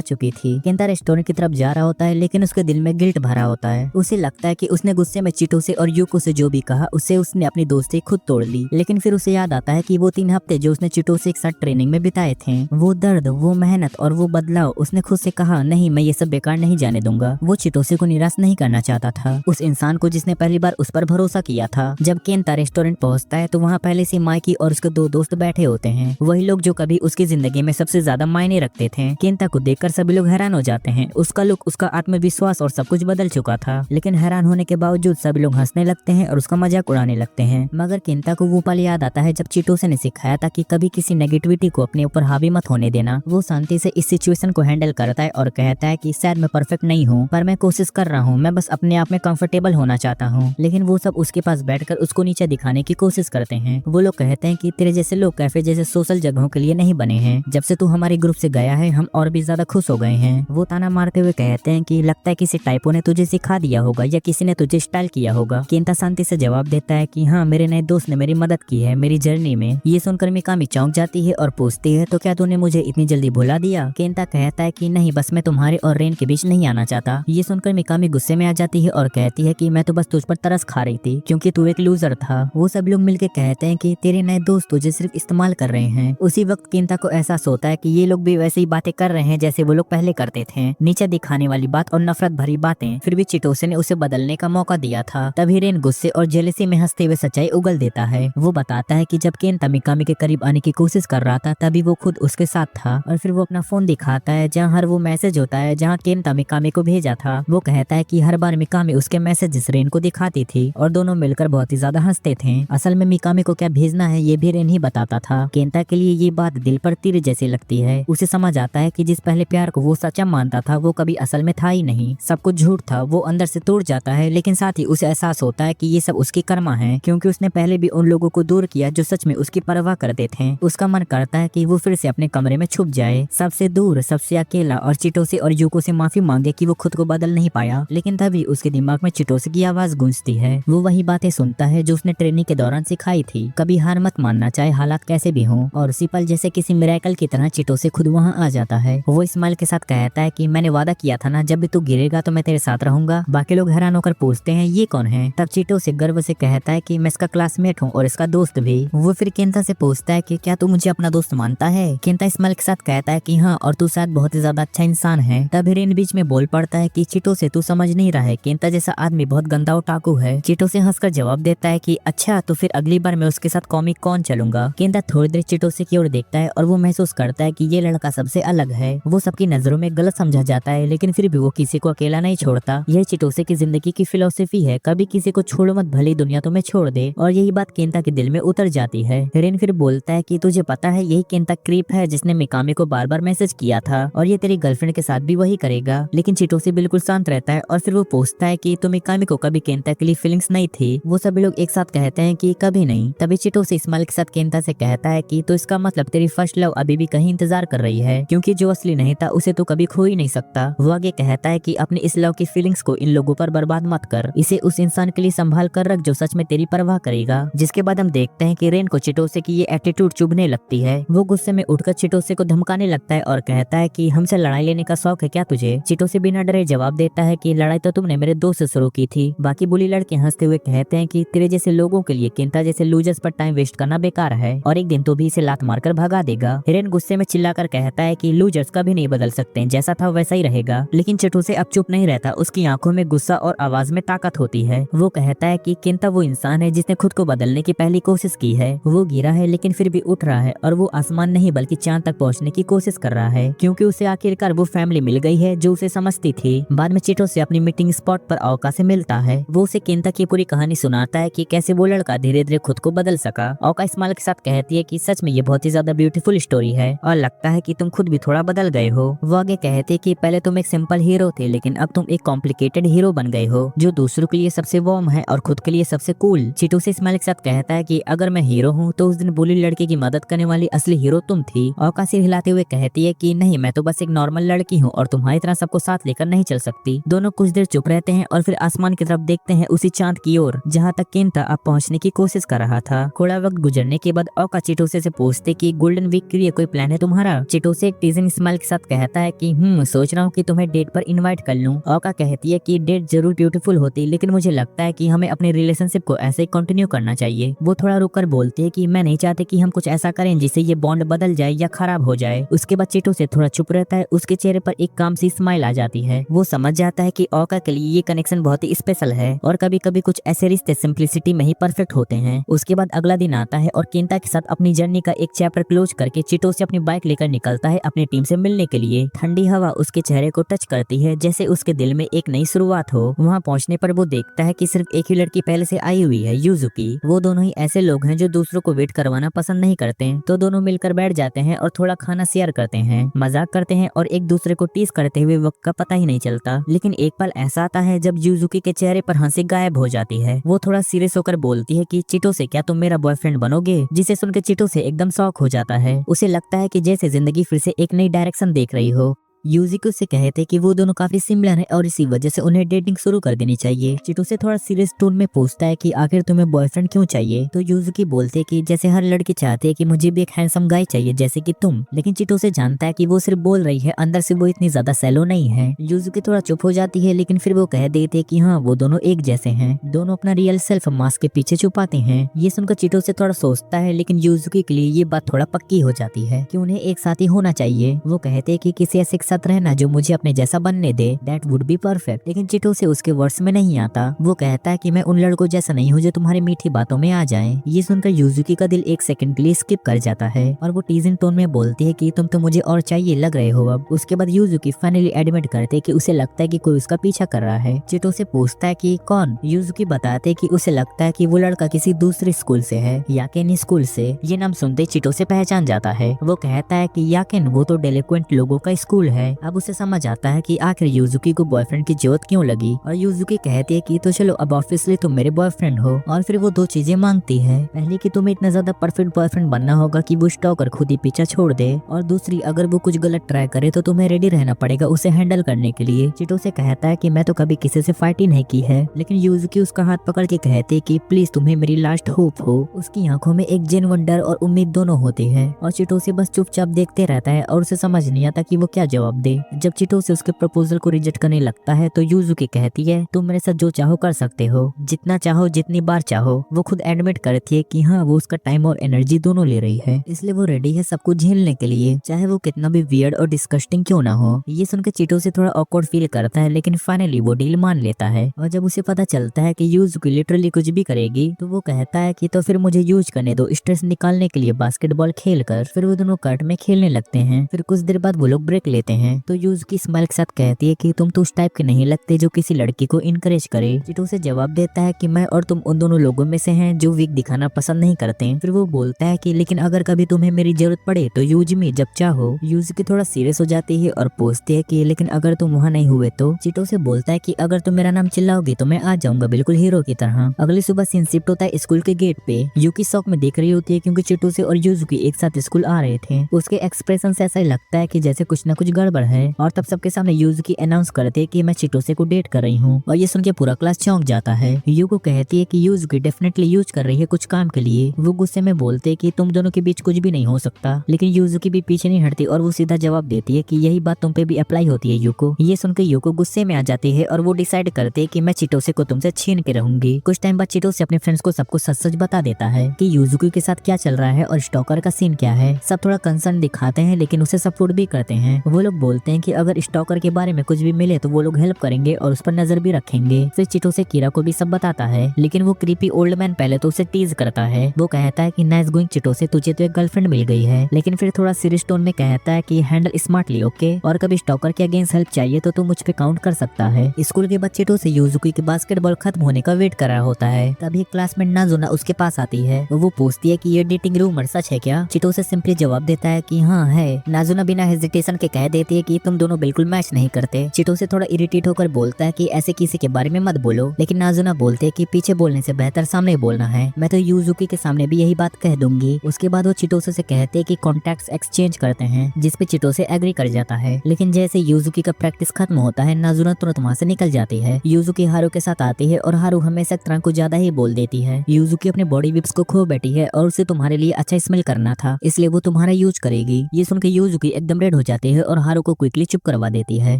चुकी थी। केंता रेस्टोरेंट की तरफ जा रहा होता है, लेकिन उसके दिल में गिल्ट भरा होता है। उसे लगता है कि उसने गुस्से में चिटोसे और यूको से जो भी कहा, उससे उसने अपनी दोस्ती खुद तोड़ ली। लेकिन फिर उसे याद आता है कि वो 3 हफ्ते जो उसने चिटोसे के साथ ट्रेनिंग में बिताए थे, वो दर्द, वो मेहनत और वो बदलाव, उसने खुद से कहा नहीं, मैं ये सब बेकार नहीं जाने दूंगा। वो चिटोसे को निराश नहीं करना चाहता था, उस इंसान को जिसने पहली बार उस पर भरोसा किया था। जब केंता रेस्टोरेंट पहुंचता है तो वहाँ पहले से माइकी और उसके 2 दोस्त बैठे होते हैं, वही लोग जो कभी उसकी जिंदगी में सबसे ज्यादा मायने रखते थे। केंता को देखकर सभी लोग हैरान हो जाते हैं। उसका लुक, उसका आत्मविश्वास और सब कुछ बदल चुका था। लेकिन हैरान होने के बावजूद सभी लोग हंसने लगते हैं और उसका मजाक उड़ाने लगते हैं। मगर केंता को वो पल याद आता है जब चिटोसे ने सिखाया था कि कभी किसी नेगेटिविटी को अपने ऊपर हावी मत होने देना। वो शांति से इस सिचुएशन को हैंडल करता है और कहता है कि शायद मैं परफेक्ट नहीं हूँ, पर मैं कोशिश कर रहा हूँ, मैं बस अपने आप में कंफर्टेबल होना चाहता हूँ। लेकिन वो सब उसके पास बैठकर उसको नीचे दिखाने की कोशिश करते हैं। वो लोग कहते हैं कि तेरे जैसे लोग कैफे जैसे सोशल जगहों के लिए नहीं बने हैं। जब से तू हमारे ग्रुप से गया है, हम और भी ज्यादा खुश हो गए हैं। वो ताना मारते हुए कहते हैं कि लगता है किसी टाइपो ने तुझे सिखा दिया होगा या किसी ने तुझे स्टाइल किया होगा। केंता शांति से जवाब देता है कि हाँ, मेरे नए दोस्त ने मेरी मदद की है मेरी जर्नी में। ये सुनकर मिकामी चौंक जाती है और पूछती है, तो क्या तूने मुझे इतनी जल्दी भुला दिया? केंता कहता है कि नहीं, बस मैं तुम्हारे और रेन के बीच नहीं आना चाहता। ये सुनकर मिकामी गुस्से में आ जाती है और कहती है कि मैं तो बस तुझ पर तरस खा रही थी क्योंकि तू एक लूजर था। वो सब लोग मिलकर कहते हैं कि तेरे नए दोस्त तुझे सिर्फ इस्तेमाल कर रहे हैं। उसी वक्त केंता को एहसास होता है कि ये लोग भी वैसे ही बातें कर रहे हैं जैसे वो लोग पहले करते थे, नीचे दिखाने वाली बात और नफरत भरी बातें। फिर भी चिटोसे ने उसे बदलने का मौका दिया था। तभी रेन गुस्से और जेलसी में हंसते हुए सच्चाई उगल देता है। वो बताता है कि जब केंता मिकामी के करीब आने की कोशिश कर रहा था, तभी वो खुद उसके साथ था। और फिर वो अपना फोन दिखाता है जहाँ हर वो मैसेज होता है जहाँ केंता मिकामी को भेजा था। वो कहता है कि हर बार मिकामी उसके मैसेजेस रेन को दिखाती थी और दोनों मिलकर बहुत ही ज्यादा हंसते थे। असल में मिकामी को क्या भेजना है ये भी रेन ही बताता था। केंता के लिए ये बात दिल पर तीर जैसी लगती है। उसे समझ आता है कि जिस पहले प्यार को वो सच्चा मानता था, वो कभी असल में था ही नहीं, सब कुछ झूठ था। वो अंदर से टूट जाता है, लेकिन साथ ही उसे एहसास होता है कि ये सब उसकी कर्मा है, क्योंकि उसने पहले भी उन लोगों को दूर किया जो सच में उसकी परवाह करते थे। उसका मन करता है कि वो फिर से अपने कमरे में छुप जाए, सबसे दूर, सबसे अकेला, और चिटोसे और यूको से माफी मांगे कि वो खुद को बदल नहीं पाया। लेकिन तभी उसके दिमाग में चिटोसे की आवाज गूंजती है। वो वही बातें सुनता है जो उसने ट्रेनिंग के दौरान सिखाई थी, कभी हार मत मानना चाहे हालात कैसे भी हों। और उसी पल जैसे किसी मिरेकल की तरह चिटोसे खुद वहाँ आ जाता है। वो स्माइल के साथ कहता है कि मैंने वादा किया था ना, जब भी तू गिरेगा तो मैं तेरे साथ रहूंगा। बाकी लोग हैरान होकर पूछते हैं ये कौन है? तब चिटोसे गर्व से कहता है कि मैं इसका क्लासमेट हूँ और इसका दोस्त भी। वो फिर केंता से पूछता है कि क्या तू मुझे अपना दोस्त मानता है? केंता स्माइल के साथ कहता है कि हाँ, और तू शायद बहुत ही ज्यादा अच्छा इंसान है। तब हिरेन बीच में बोल पड़ता है कि चिटोसे तू समझ नहीं रहा है, केंता जैसा आदमी बहुत गंदा और टाकू है। चिटोसे हंसकर जवाब देता है कि अच्छा, तो फिर अगली बार मैं उसके साथ कॉमिक कौन चलूंगा। केंता थोड़ी देर चिटोसे की ओर देखता है और वो महसूस करता है कि ये लड़का सबसे अलग है। वो सबकी नजरों में गलत समझा जाता है, लेकिन फिर भी वो किसी को अकेला नहीं छोड़ता। यह चिटोसे की जिंदगी की फिलोसफी है, कभी किसी को छोड़ मत, भली दुनिया तुम्हें छोड़ दे। और यही बात केंता के दिल में उतर जाती है। हिरेन फिर बोलता है कि तुझे पता है यही केंता क्रीप है जिसने मिकामी को बार बार मैसेज किया था, और ये तेरी गर्लफ्रेंड के साथ भी वही करेगा। लेकिन चिटोसे बिल्कुल शांत रहता है और फिर वो पूछता है कि तो मिकामी को कभी केंता के लिए फीलिंग्स नहीं थी? वो सभी लोग एक साथ कहते हैं कि कभी नहीं। तभी चिटोसे स्माइल के साथ केंता से कहता है कि तो इसका मतलब तेरी फर्स्ट लव अभी भी कहीं इंतजार कर रही है, क्योंकि जो असली नहीं था उसे तो कभी खो ही नहीं सकता। वो आगे कहता है कि अपनी इस लव की फीलिंग्स को इन लोगों पर बर्बाद मत कर, इसे उस इंसान के लिए संभाल कर रख जो सच में तेरी परवाह करेगा। जिसके बाद हम देखते हैं कि रेन को चिटोसे की ये एटीट्यूड चुभने लगती है। वो गुस्से में उठकर चिटोसे को धमकाने लगता है और कहता है कि हमसे लड़ाई लेने का शौक है क्या तुझे? चिटोसे बिना डरे जवाब देता है कि लड़ाई तो तुमने मेरे दोस्त से शुरू की थी। बाकी बुली लड़के हंसते हुए कहते हैं कि तेरे जैसे लोगों के लिए केंता जैसे लूजर्स पर टाइम वेस्ट करना बेकार है और एक दिन तो भी इसे लात मारकर भगा देगा। हिरेन गुस्से में चिल्लाकर कहता है कि लूजर्स कभी नहीं बदल सकते, जैसा था वैसा ही रहेगा। लेकिन चिटोसे अब चुप नहीं रहता, उसकी आंखों में गुस्सा और आवाज में ताकत होती है। वो कहता है कि केंता वो इंसान है जिसने खुद को बदलने की पहली कोशिश की है। वो गिरा है लेकिन फिर भी उठ रहा है, और वो आसमान नहीं बल्कि चांद तक पहुंचने की कोशिश कर रहा है, क्योंकि उसे आखिरकार वो फैमिली मिल गई है जो उसे समझती थी। बाद में चिटोसे अपनी मीटिंग स्पॉट पर औका से मिलता है। वो उसे केंता की पूरी कहानी सुनाता है कि कैसे वो लड़का धीरे धीरे खुद को बदल सका। औका स्माइल के साथ कहती है कि सच में ये बहुत ही ज्यादा ब्यूटीफुल स्टोरी है और लगता है कि तुम खुद भी थोड़ा बदल गए हो। वो आगे कहते कि पहले तुम एक सिंपल हीरो थे, लेकिन अब तुम एक कॉम्प्लिकेटेड हीरो बन गए हो जो दूसरों के लिए सबसे वार्म है और खुद के लिए सबसे कूल। चिटोसे स्माइल के साथ कहता है कि अगर मैं हीरो हूँ तो उस दिन बुली लड़की की मदद करने वाली असली हीरो तुम थी। औका सिर हिलाते हुए कहती है कि नहीं, मैं तो बस एक नॉर्मल लड़की हूँ और तुम्हारी तरह सबको साथ लेकर नहीं चल सकती। दोनों कुछ देर चुप रहते हैं और फिर आसमान की तरफ देखते हैं, उसी चांद की ओर जहाँ तक केंता अब पहुँचने की कोशिश कोशिश कर रहा था। थोड़ा वक्त गुजरने के बाद ओका चिटोसे से पूछते कि गोल्डन वीक के लिए कोई प्लान है तुम्हारा। चिटोसे एक टीजिंग स्माइल के साथ कहता है कि सोच रहा हूँ कि तुम्हें डेट पर इनवाइट कर लूं। ओका कहती है कि डेट जरूर ब्यूटीफुल होती, लेकिन मुझे लगता है कि हमें अपने रिलेशनशिप को ऐसे ही कंटिन्यू करना चाहिए। वो थोड़ा रुककर बोलती है कि मैं नहीं चाहती कि हम कुछ ऐसा करें जिससे ये बॉन्ड बदल जाए या खराब हो जाए। उसके बाद चिटोसे थोड़ा चुप रहता है। उसके चेहरे पर एक काम सी स्माइल आ जाती है। वो समझ जाता है कि ओका के लिए ये कनेक्शन बहुत ही स्पेशल है और कभी कभी कुछ ऐसे रिश्ते सिंप्लिसिटी में ही परफेक्ट होते हैं। उसके बाद अगला दिन आता है और केंता के साथ अपनी जर्नी का एक चैप्टर क्लोज करके चिटोसे अपनी बाइक लेकर निकलता है अपनी टीम से मिलने के लिए। ठंडी हवा उसके चेहरे को टच करती है जैसे उसके दिल में एक नई शुरुआत हो। वहाँ पहुँचने पर वो देखता है कि सिर्फ एक ही लड़की पहले से आई हुई है, यूजुकी। वो दोनों ही ऐसे लोग हैं जो दूसरों को वेट करवाना पसंद नहीं करते, तो दोनों मिलकर बैठ जाते हैं और थोड़ा खाना शेयर करते हैं, मजाक करते हैं और एक दूसरे को टीज करते हुए वक्त का पता ही नहीं चलता। लेकिन एक पल ऐसा आता है जब यूजुकी के चेहरे पर हंसी गायब हो जाती है। वो थोड़ा सीरियस होकर बोलती है कि चिटोसे क्या तुम मेरा बॉयफ्रेंड बनोगे? जिसे सुनकर चिटोसे एकदम शॉक हो जाता है। उसे लगता है कि जैसे जिंदगी फिर से एक नई डायरेक्शन देख रही हो। यूजिकी उससे कहते कि वो दोनों काफी सिमिलर हैं और इसी वजह से उन्हें डेटिंग शुरू कर देनी चाहिए। चिटोसे थोड़ा सीरियस टोन में पूछता है कि आखिर तुम्हें बॉयफ्रेंड क्यों चाहिए? तो यूजिकी बोलते कि जैसे हर लड़की चाहती है कि मुझे भी एक हैंडसम गाय चाहिए जैसे कि तुम। लेकिन चिटोसे जानता है कि वो सिर्फ बोल रही है, अंदर से वो इतनी ज्यादा सैलो नहीं है। यूजिकी थोड़ा चुप हो जाती है, लेकिन फिर वो कह देते कि हाँ, वो दोनों एक जैसे हैं। दोनों अपना रियल सेल्फ मास्क के पीछे छुपाते हैं। ये सुनकर चिटोसे थोड़ा सोचता है, लेकिन यूजिकी के लिए ये बात थोड़ा पक्की हो जाती है कि उन्हें एक साथ ही होना चाहिए। वो कहते कि किसी ऐसे के साथ रहना जो मुझे अपने जैसा बनने दे, दैट वुड बी परफेक्ट। लेकिन चिटोसे उसके वर्ड्स में नहीं आता। वो कहता है कि मैं उन लड़कों जैसा नहीं हूँ जो तुम्हारी मीठी बातों में आ जाएं। ये सुनकर यूजुकी का दिल एक सेकंड के लिए स्किप कर जाता है और वो टीजिंग टोन में बोलती है कि तुम तो मुझे और चाहिए लग रहे हो अब। उसके बाद यूजुकी फाइनली एडमिट करते कि उसे लगता है कि कोई उसका पीछा कर रहा है। चिटोसे पूछता है कि कौन? यूजुकी बताते कि उसे लगता है कि वो लड़का किसी दूसरे स्कूल से है, याकेन स्कूल से। ये नाम सुनते चिटोसे पहचान जाता है। वो कहता है कि याकेन वो तो डेलिक्वेंट लोगों का स्कूल है। अब उसे समझ आता है कि आखिर यूजुकी को बॉयफ्रेंड की जरूरत क्यों लगी। और यूजुकी कहती है कि तो चलो अब ऑब्वियसली तुम मेरे बॉयफ्रेंड हो। और फिर वो दो चीजें मांगती है। पहली कि तुम्हें इतना ज्यादा परफेक्ट बॉयफ्रेंड बनना होगा कि वो स्टॉकर खुद ही पीछा छोड़ दे, और दूसरी अगर वो कुछ गलत ट्राई करे तो तुम्हें रेडी रहना पड़ेगा उसे हैंडल करने के लिए। चिटोसे कहता है कि मैं तो कभी किसी से फाइट ही नहीं की है। लेकिन यूजुकी उसका हाथ पकड़ के कहती है कि प्लीज तुम्हें मेरी लास्ट होप हो। उसकी आंखों में एक जेन्युइन डर और उम्मीद दोनों होती है और चिटोसे बस चुपचाप देखते रहता है और उसे समझ नहीं आता कि वो क्या जवाब दे। जब चिटोसे उसके प्रपोजल को रिजेक्ट करने लगता है तो यूजुकी कहती है तुम मेरे साथ जो चाहो कर सकते हो, जितना चाहो जितनी बार चाहो। वो खुद एडमिट करती है कि हाँ, वो उसका टाइम और एनर्जी दोनों ले रही है, इसलिए वो रेडी है सब कुछ झेलने के लिए, चाहे वो कितना भी वियर्ड और डिस्कस्टिंग क्यों ना हो। ये सुनकर चिटोसे थोड़ा ऑकवर्ड फील करता है, लेकिन फाइनली वो डील मान लेता है। और जब उसे पता चलता है कि यूजुकी लिटरली कुछ भी करेगी तो वो कहता है कि तो फिर मुझे यूज करने दो स्ट्रेस निकालने के लिए बास्केटबॉल खेल कर। फिर वो दोनों कर्ट में खेलने लगते हैं। फिर कुछ देर बाद वो लोग ब्रेक लेते हैं तो यूजुकी स्माइल के साथ कहती है कि तुम तो उस टाइप के नहीं लगते जो किसी लड़की को इनकरेज करे। चिटोसे जवाब देता है कि मैं और तुम उन दोनों लोगों में से हैं जो वीक दिखाना पसंद नहीं करते। फिर वो बोलता है कि लेकिन अगर कभी तुम्हें मेरी जरूरत पड़े तो यूज मी जब चाहो। यूजुकी थोड़ा सीरियस हो जाती है और पूछती है कि लेकिन अगर तुम वहाँ नहीं हुए तो? चिटोसे बोलता है कि अगर तुम मेरा नाम चिल्लाओगी तो मैं आ जाऊंगा बिल्कुल हीरो की तरह। अगली सुबह सीन शिफ्ट होता है स्कूल के गेट पे। यूकी शॉक में देख रही होती है क्योंकि चिटोसे और यूजुकी एक साथ स्कूल आ रहे थे। उसके एक्सप्रेशन से ऐसा ही लगता है कि जैसे कुछ न कुछ गड़बड़ है। और तब सबके सामने यूजुकी अनाउंस करते है कि मैं चिटोसे को डेट कर रही हूँ। और ये सुन के पूरा क्लास चौंक जाता है। यूको कहती है कि यूजुकी डेफिनेटली यूज कर रही है कुछ काम के लिए। वो गुस्से में बोलते कि तुम दोनों के बीच कुछ भी नहीं हो सकता। लेकिन यूजुकी भी पीछे नहीं हटती और वो सीधा जवाब देती है कि यही बात तुम पे भी अप्लाई होती है यूको। ये सुनकर यूको गुस्से में आ जाती है और वो डिसाइड करते है कि मैं चिटोसे को तुमसे छीन के रहूंगी। कुछ टाइम बाद चिटोसे अपने फ्रेंड्स को सब कुछ सच सच बता देता है कि यूजुकी के साथ क्या चल रहा है और स्टॉकर का सीन क्या है। सब थोड़ा कंसर्न दिखाते हैं लेकिन उसे सपोर्ट भी करते हैं। वो लोग बोलते हैं कि अगर स्टॉकर के बारे में कुछ भी मिले तो वो लोग हेल्प करेंगे और उस पर नजर भी रखेंगे। फिर चिटोसे कीरा को भी सब बताता है, लेकिन वो क्रीपी ओल्ड मैन पहले तो उसे टीज करता है। वो कहता है कि नाइस गोइंग चिटोसे, तुझे तो एक गर्लफ्रेंड मिल गई है। लेकिन फिर थोड़ा सीरियस टोन में कहता है कि हैंडल स्मार्टली ओके, और कभी स्टॉकर के अगेंस्ट हेल्प चाहिए तो तू मुझ पे काउंट कर सकता है। स्कूल के बाद चिटोसे यूजुकी के बास्केटबॉल खत्म होने का वेट कर रहा होता है। तभी क्लासमेट नाजुना उसके पास आती है। वो पूछती है कि ये डेटिंग रूमर सच है क्या? चिटोसे सिंपली जवाब देता है कि हाँ है। नाजुना बिना हेजिटेशन के कह देते कहती है कि तुम दोनों बिल्कुल मैच नहीं करते। चिटोसे थोड़ा इरिटेट होकर बोलता है कि ऐसे किसी के बारे में मत बोलो, लेकिन नाजुना बोलते है कि पीछे बोलने से बेहतर सामने बोलना है, मैं तो यूजुकी के सामने भी यही बात कह दूंगी। उसके बाद वो चिटोसे से कहते हैं कि कॉन्टैक्ट्स एक्सचेंज करते हैं, जिस पे चिटोसे एग्री कर जाता है। लेकिन जैसे यूजुकी का प्रैक्टिस खत्म होता है, नाजुना तुरंत वहाँ से निकल जाती है। यूजुकी हारू के साथ आती है और हारू हमेशा तरह को ज्यादा ही बोल देती है। यूजुकी अपने बॉडी विप्स को खो बैठी है और उसे तुम्हारे लिए अच्छा स्मेल करना था, इसलिए वो तुम्हारा यूज करेगी। ये सुनकर यूजुकी एकदम रेड हो जाती है और हारू को क्विकली चुप करवा देती है।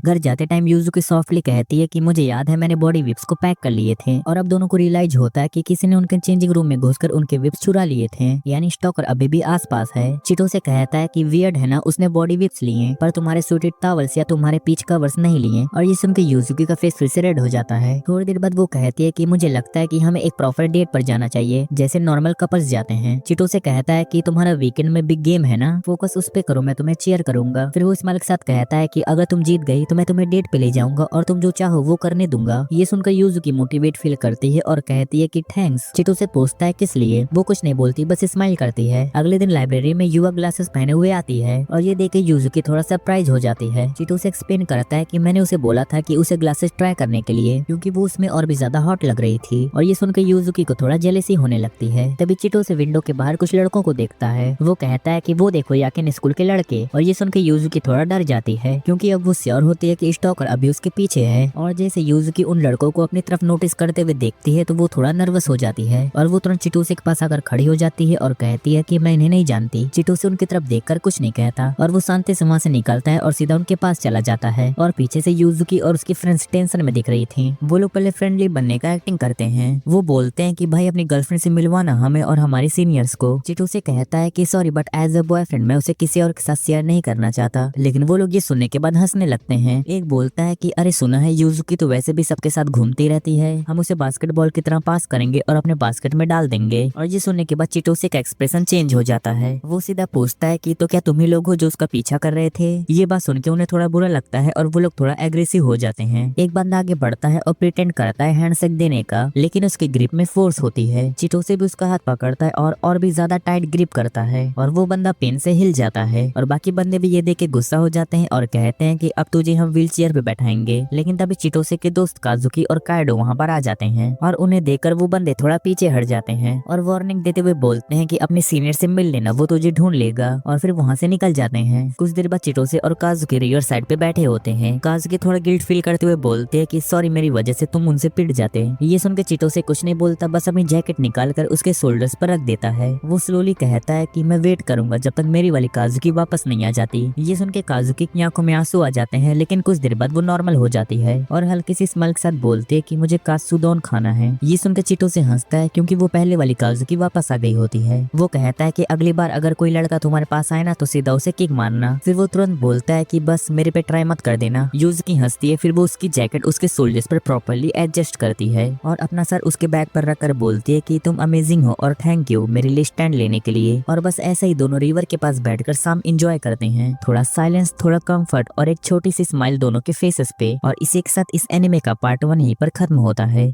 घर जाते टाइम यूजुकी सॉफ्टली कहती है कि मुझे याद है मैंने बॉडी विप्स को पैक कर लिए थे, और अब दोनों को रियलाइज होता है कि किसी ने उनके चेंजिंग रूम में घुसकर उनके विप्स चुरा लिए थे, यानी स्टॉकर अभी भी आसपास है। चिटोसे कहता है कि वियर्ड है ना, उसने बॉडी विप्स लिए पर तुम्हारे सूटेड टॉवल्स या तुम्हारे पीच कवर्स नहीं लिए, और ये सुनकर यूजुकी का फेस फिर से रेड हो जाता है। थोड़ी देर बाद वो कहती है कि मुझे लगता है कि हमें एक प्रॉपर डेट पर जाना चाहिए, जैसे नॉर्मल कपल्स जाते हैं। चिटोसे कहता है कि तुम्हारा वीकेंड में बिग गेम है ना, फोकस उस पे करो, मैं तुम्हें चीयर करूंगा। फिर वो स्माइल के साथ कहता है कि अगर तुम जीत गई तो मैं तुम्हें डेट पे ले जाऊंगा और तुम जो चाहो वो करने दूंगा। ये सुनकर यूजुकी मोटिवेट फील करती है और कहती है कि थैंक्स। चिटोसे पूछता है किस लिए, वो कुछ नहीं बोलती, बस स्माइल करती है। अगले दिन लाइब्रेरी में युवा ग्लासेस पहने हुए आती है और ये देख के यूजुकी थोड़ा सरप्राइज हो जाती है। चिटोसे एक्सप्लेन करता है कि मैंने उसे बोला था कि उसे ग्लासेस ट्राई करने के लिए, क्योंकि वो उसमें और भी ज्यादा हॉट लग रही थी। और ये सुनकर यूजुकी को थोड़ा जेलसी होने लगती है। तभी चिटोसे विंडो के बाहर कुछ लड़कों को देखता है। वो कहता है कि वो देखो याकिन स्कूल के लड़के, और ये सुनकर यूजुकी थोड़ा डर जाती है, क्योंकि अब वो श्योर होती है कि स्टॉकर अभी उसके पीछे है। और जैसे यूजुकी उन लड़कों को अपनी तरफ नोटिस करते हुए देखती है तो वो थोड़ा नर्वस हो जाती है, और वो तुरंत चिटोसे के पास आकर खड़ी हो जाती है और कहती है कि मैं इन्हें नहीं जानती। चिटोसे उनकी तरफ देखकर कुछ नहीं कहता और वो शांति से वहाँ से निकलता है और सीधा उनके पास चला जाता है। और पीछे से यूजुकी और उसकी फ्रेंड्स टेंशन में दिख रही थी। वो लोग पहले फ्रेंडली बनने का एक्टिंग करते हैं। वो बोलते हैं कि भाई अपनी गर्लफ्रेंड से मिलवाना हमें और हमारे सीनियर्स को। चिटोसे कहता है कि sorry but as a boyfriend मैं उसे किसी और के साथ शेयर नहीं करना चाहता। लेकिन वो लोग ये सुनने के बाद हंसने लगते हैं। एक बोलता है कि अरे सुना है यूजुकी तो वैसे भी सबके साथ घूमती रहती है, हम उसे बास्केटबॉल की तरह पास करेंगे और अपने बास्केट में डाल देंगे। और ये सुनने के बाद चिटोसे का एक्सप्रेशन चेंज हो जाता है। वो सीधा पूछता है कि तो क्या तुम ही लोग हो जो उसका पीछा कर रहे थे। ये बात सुन के उन्हें थोड़ा बुरा लगता है और वो लोग थोड़ा एग्रेसिव हो जाते हैं। एक बंदा आगे बढ़ता है और प्रिटेंड करता है हैंडशेक देने का, लेकिन उसकी ग्रिप में फोर्स होती है। चिटोसे भी उसका हाथ पकड़ता है और भी ज्यादा टाइट ग्रिप करता है और वो बंदा पेन से हिल जाता है। और बाकी बंदे भी ये देख के गुस्सा हो जाते हैं और कहते हैं कि अब तुझे हम व्हील चेयर पे बैठाएंगे। लेकिन तभी चिटोसे के दोस्त काजुकी और काइडो वहाँ पर आ जाते हैं और उन्हें देखकर वो बंदे थोड़ा पीछे हट जाते हैं और वार्निंग देते हुए बोलते हैं कि अपने सीनियर से मिल लेना, वो तुझे ढूंढ लेगा। और फिर वहाँ से निकल जाते हैं। कुछ देर बाद चिटोसे और काजुकी रियर साइड पे बैठे होते हैं। काजुकी थोड़ा गिल्ट फील करते हुए बोलते हैं कि सॉरी मेरी वजह से तुम उनसे पिट जाते। ये सुनकर चिटोसे कुछ नहीं बोलता, बस अपनी जैकेट निकाल कर उसके शोल्डर्स पर रख देता है। वो स्लोली कहता है कि मैं वेट करूंगा जब तक मेरी वाली काजुकी वापस नहीं आ जाती। ये सुन के काजुकी की आंखों में आंसू आ जाते हैं, लेकिन कुछ देर बाद वो नॉर्मल हो जाती है और हल्की सी स्माइल के साथ बोलते है कि मुझे कात्सुदोन खाना है। ये सुनकर चिटोसे हंसता है क्योंकि वो पहले वाली काजुकी वापस आ गई होती है। वो कहता है कि अगली बार अगर कोई लड़का तुम्हारे पास आए ना तो सीधा उसे किक मारना। फिर वो तुरंत बोलता है कि बस मेरे पे ट्राई मत कर देना। यूजुकी हंसती है, फिर वो उसकी जैकेट उसके शोल्डर्स पर प्रॉपर्ली एडजस्ट करती है और अपना सर उसके बैक पर रखकर बोलती है कि तुम अमेजिंग हो और थैंक यू मेरे लिए स्टैंड लेने के लिए। और बस ऐसे ही दोनों रिवर के पास बैठकर शाम एंजॉय करते हैं। थोड़ा साइलेंस, थोड़ा कंफर्ट और एक छोटी सी स्माइल दोनों के फेसेस पे। और इसी के साथ इस एनिमे का पार्ट 1 यहीं पर खत्म होता है।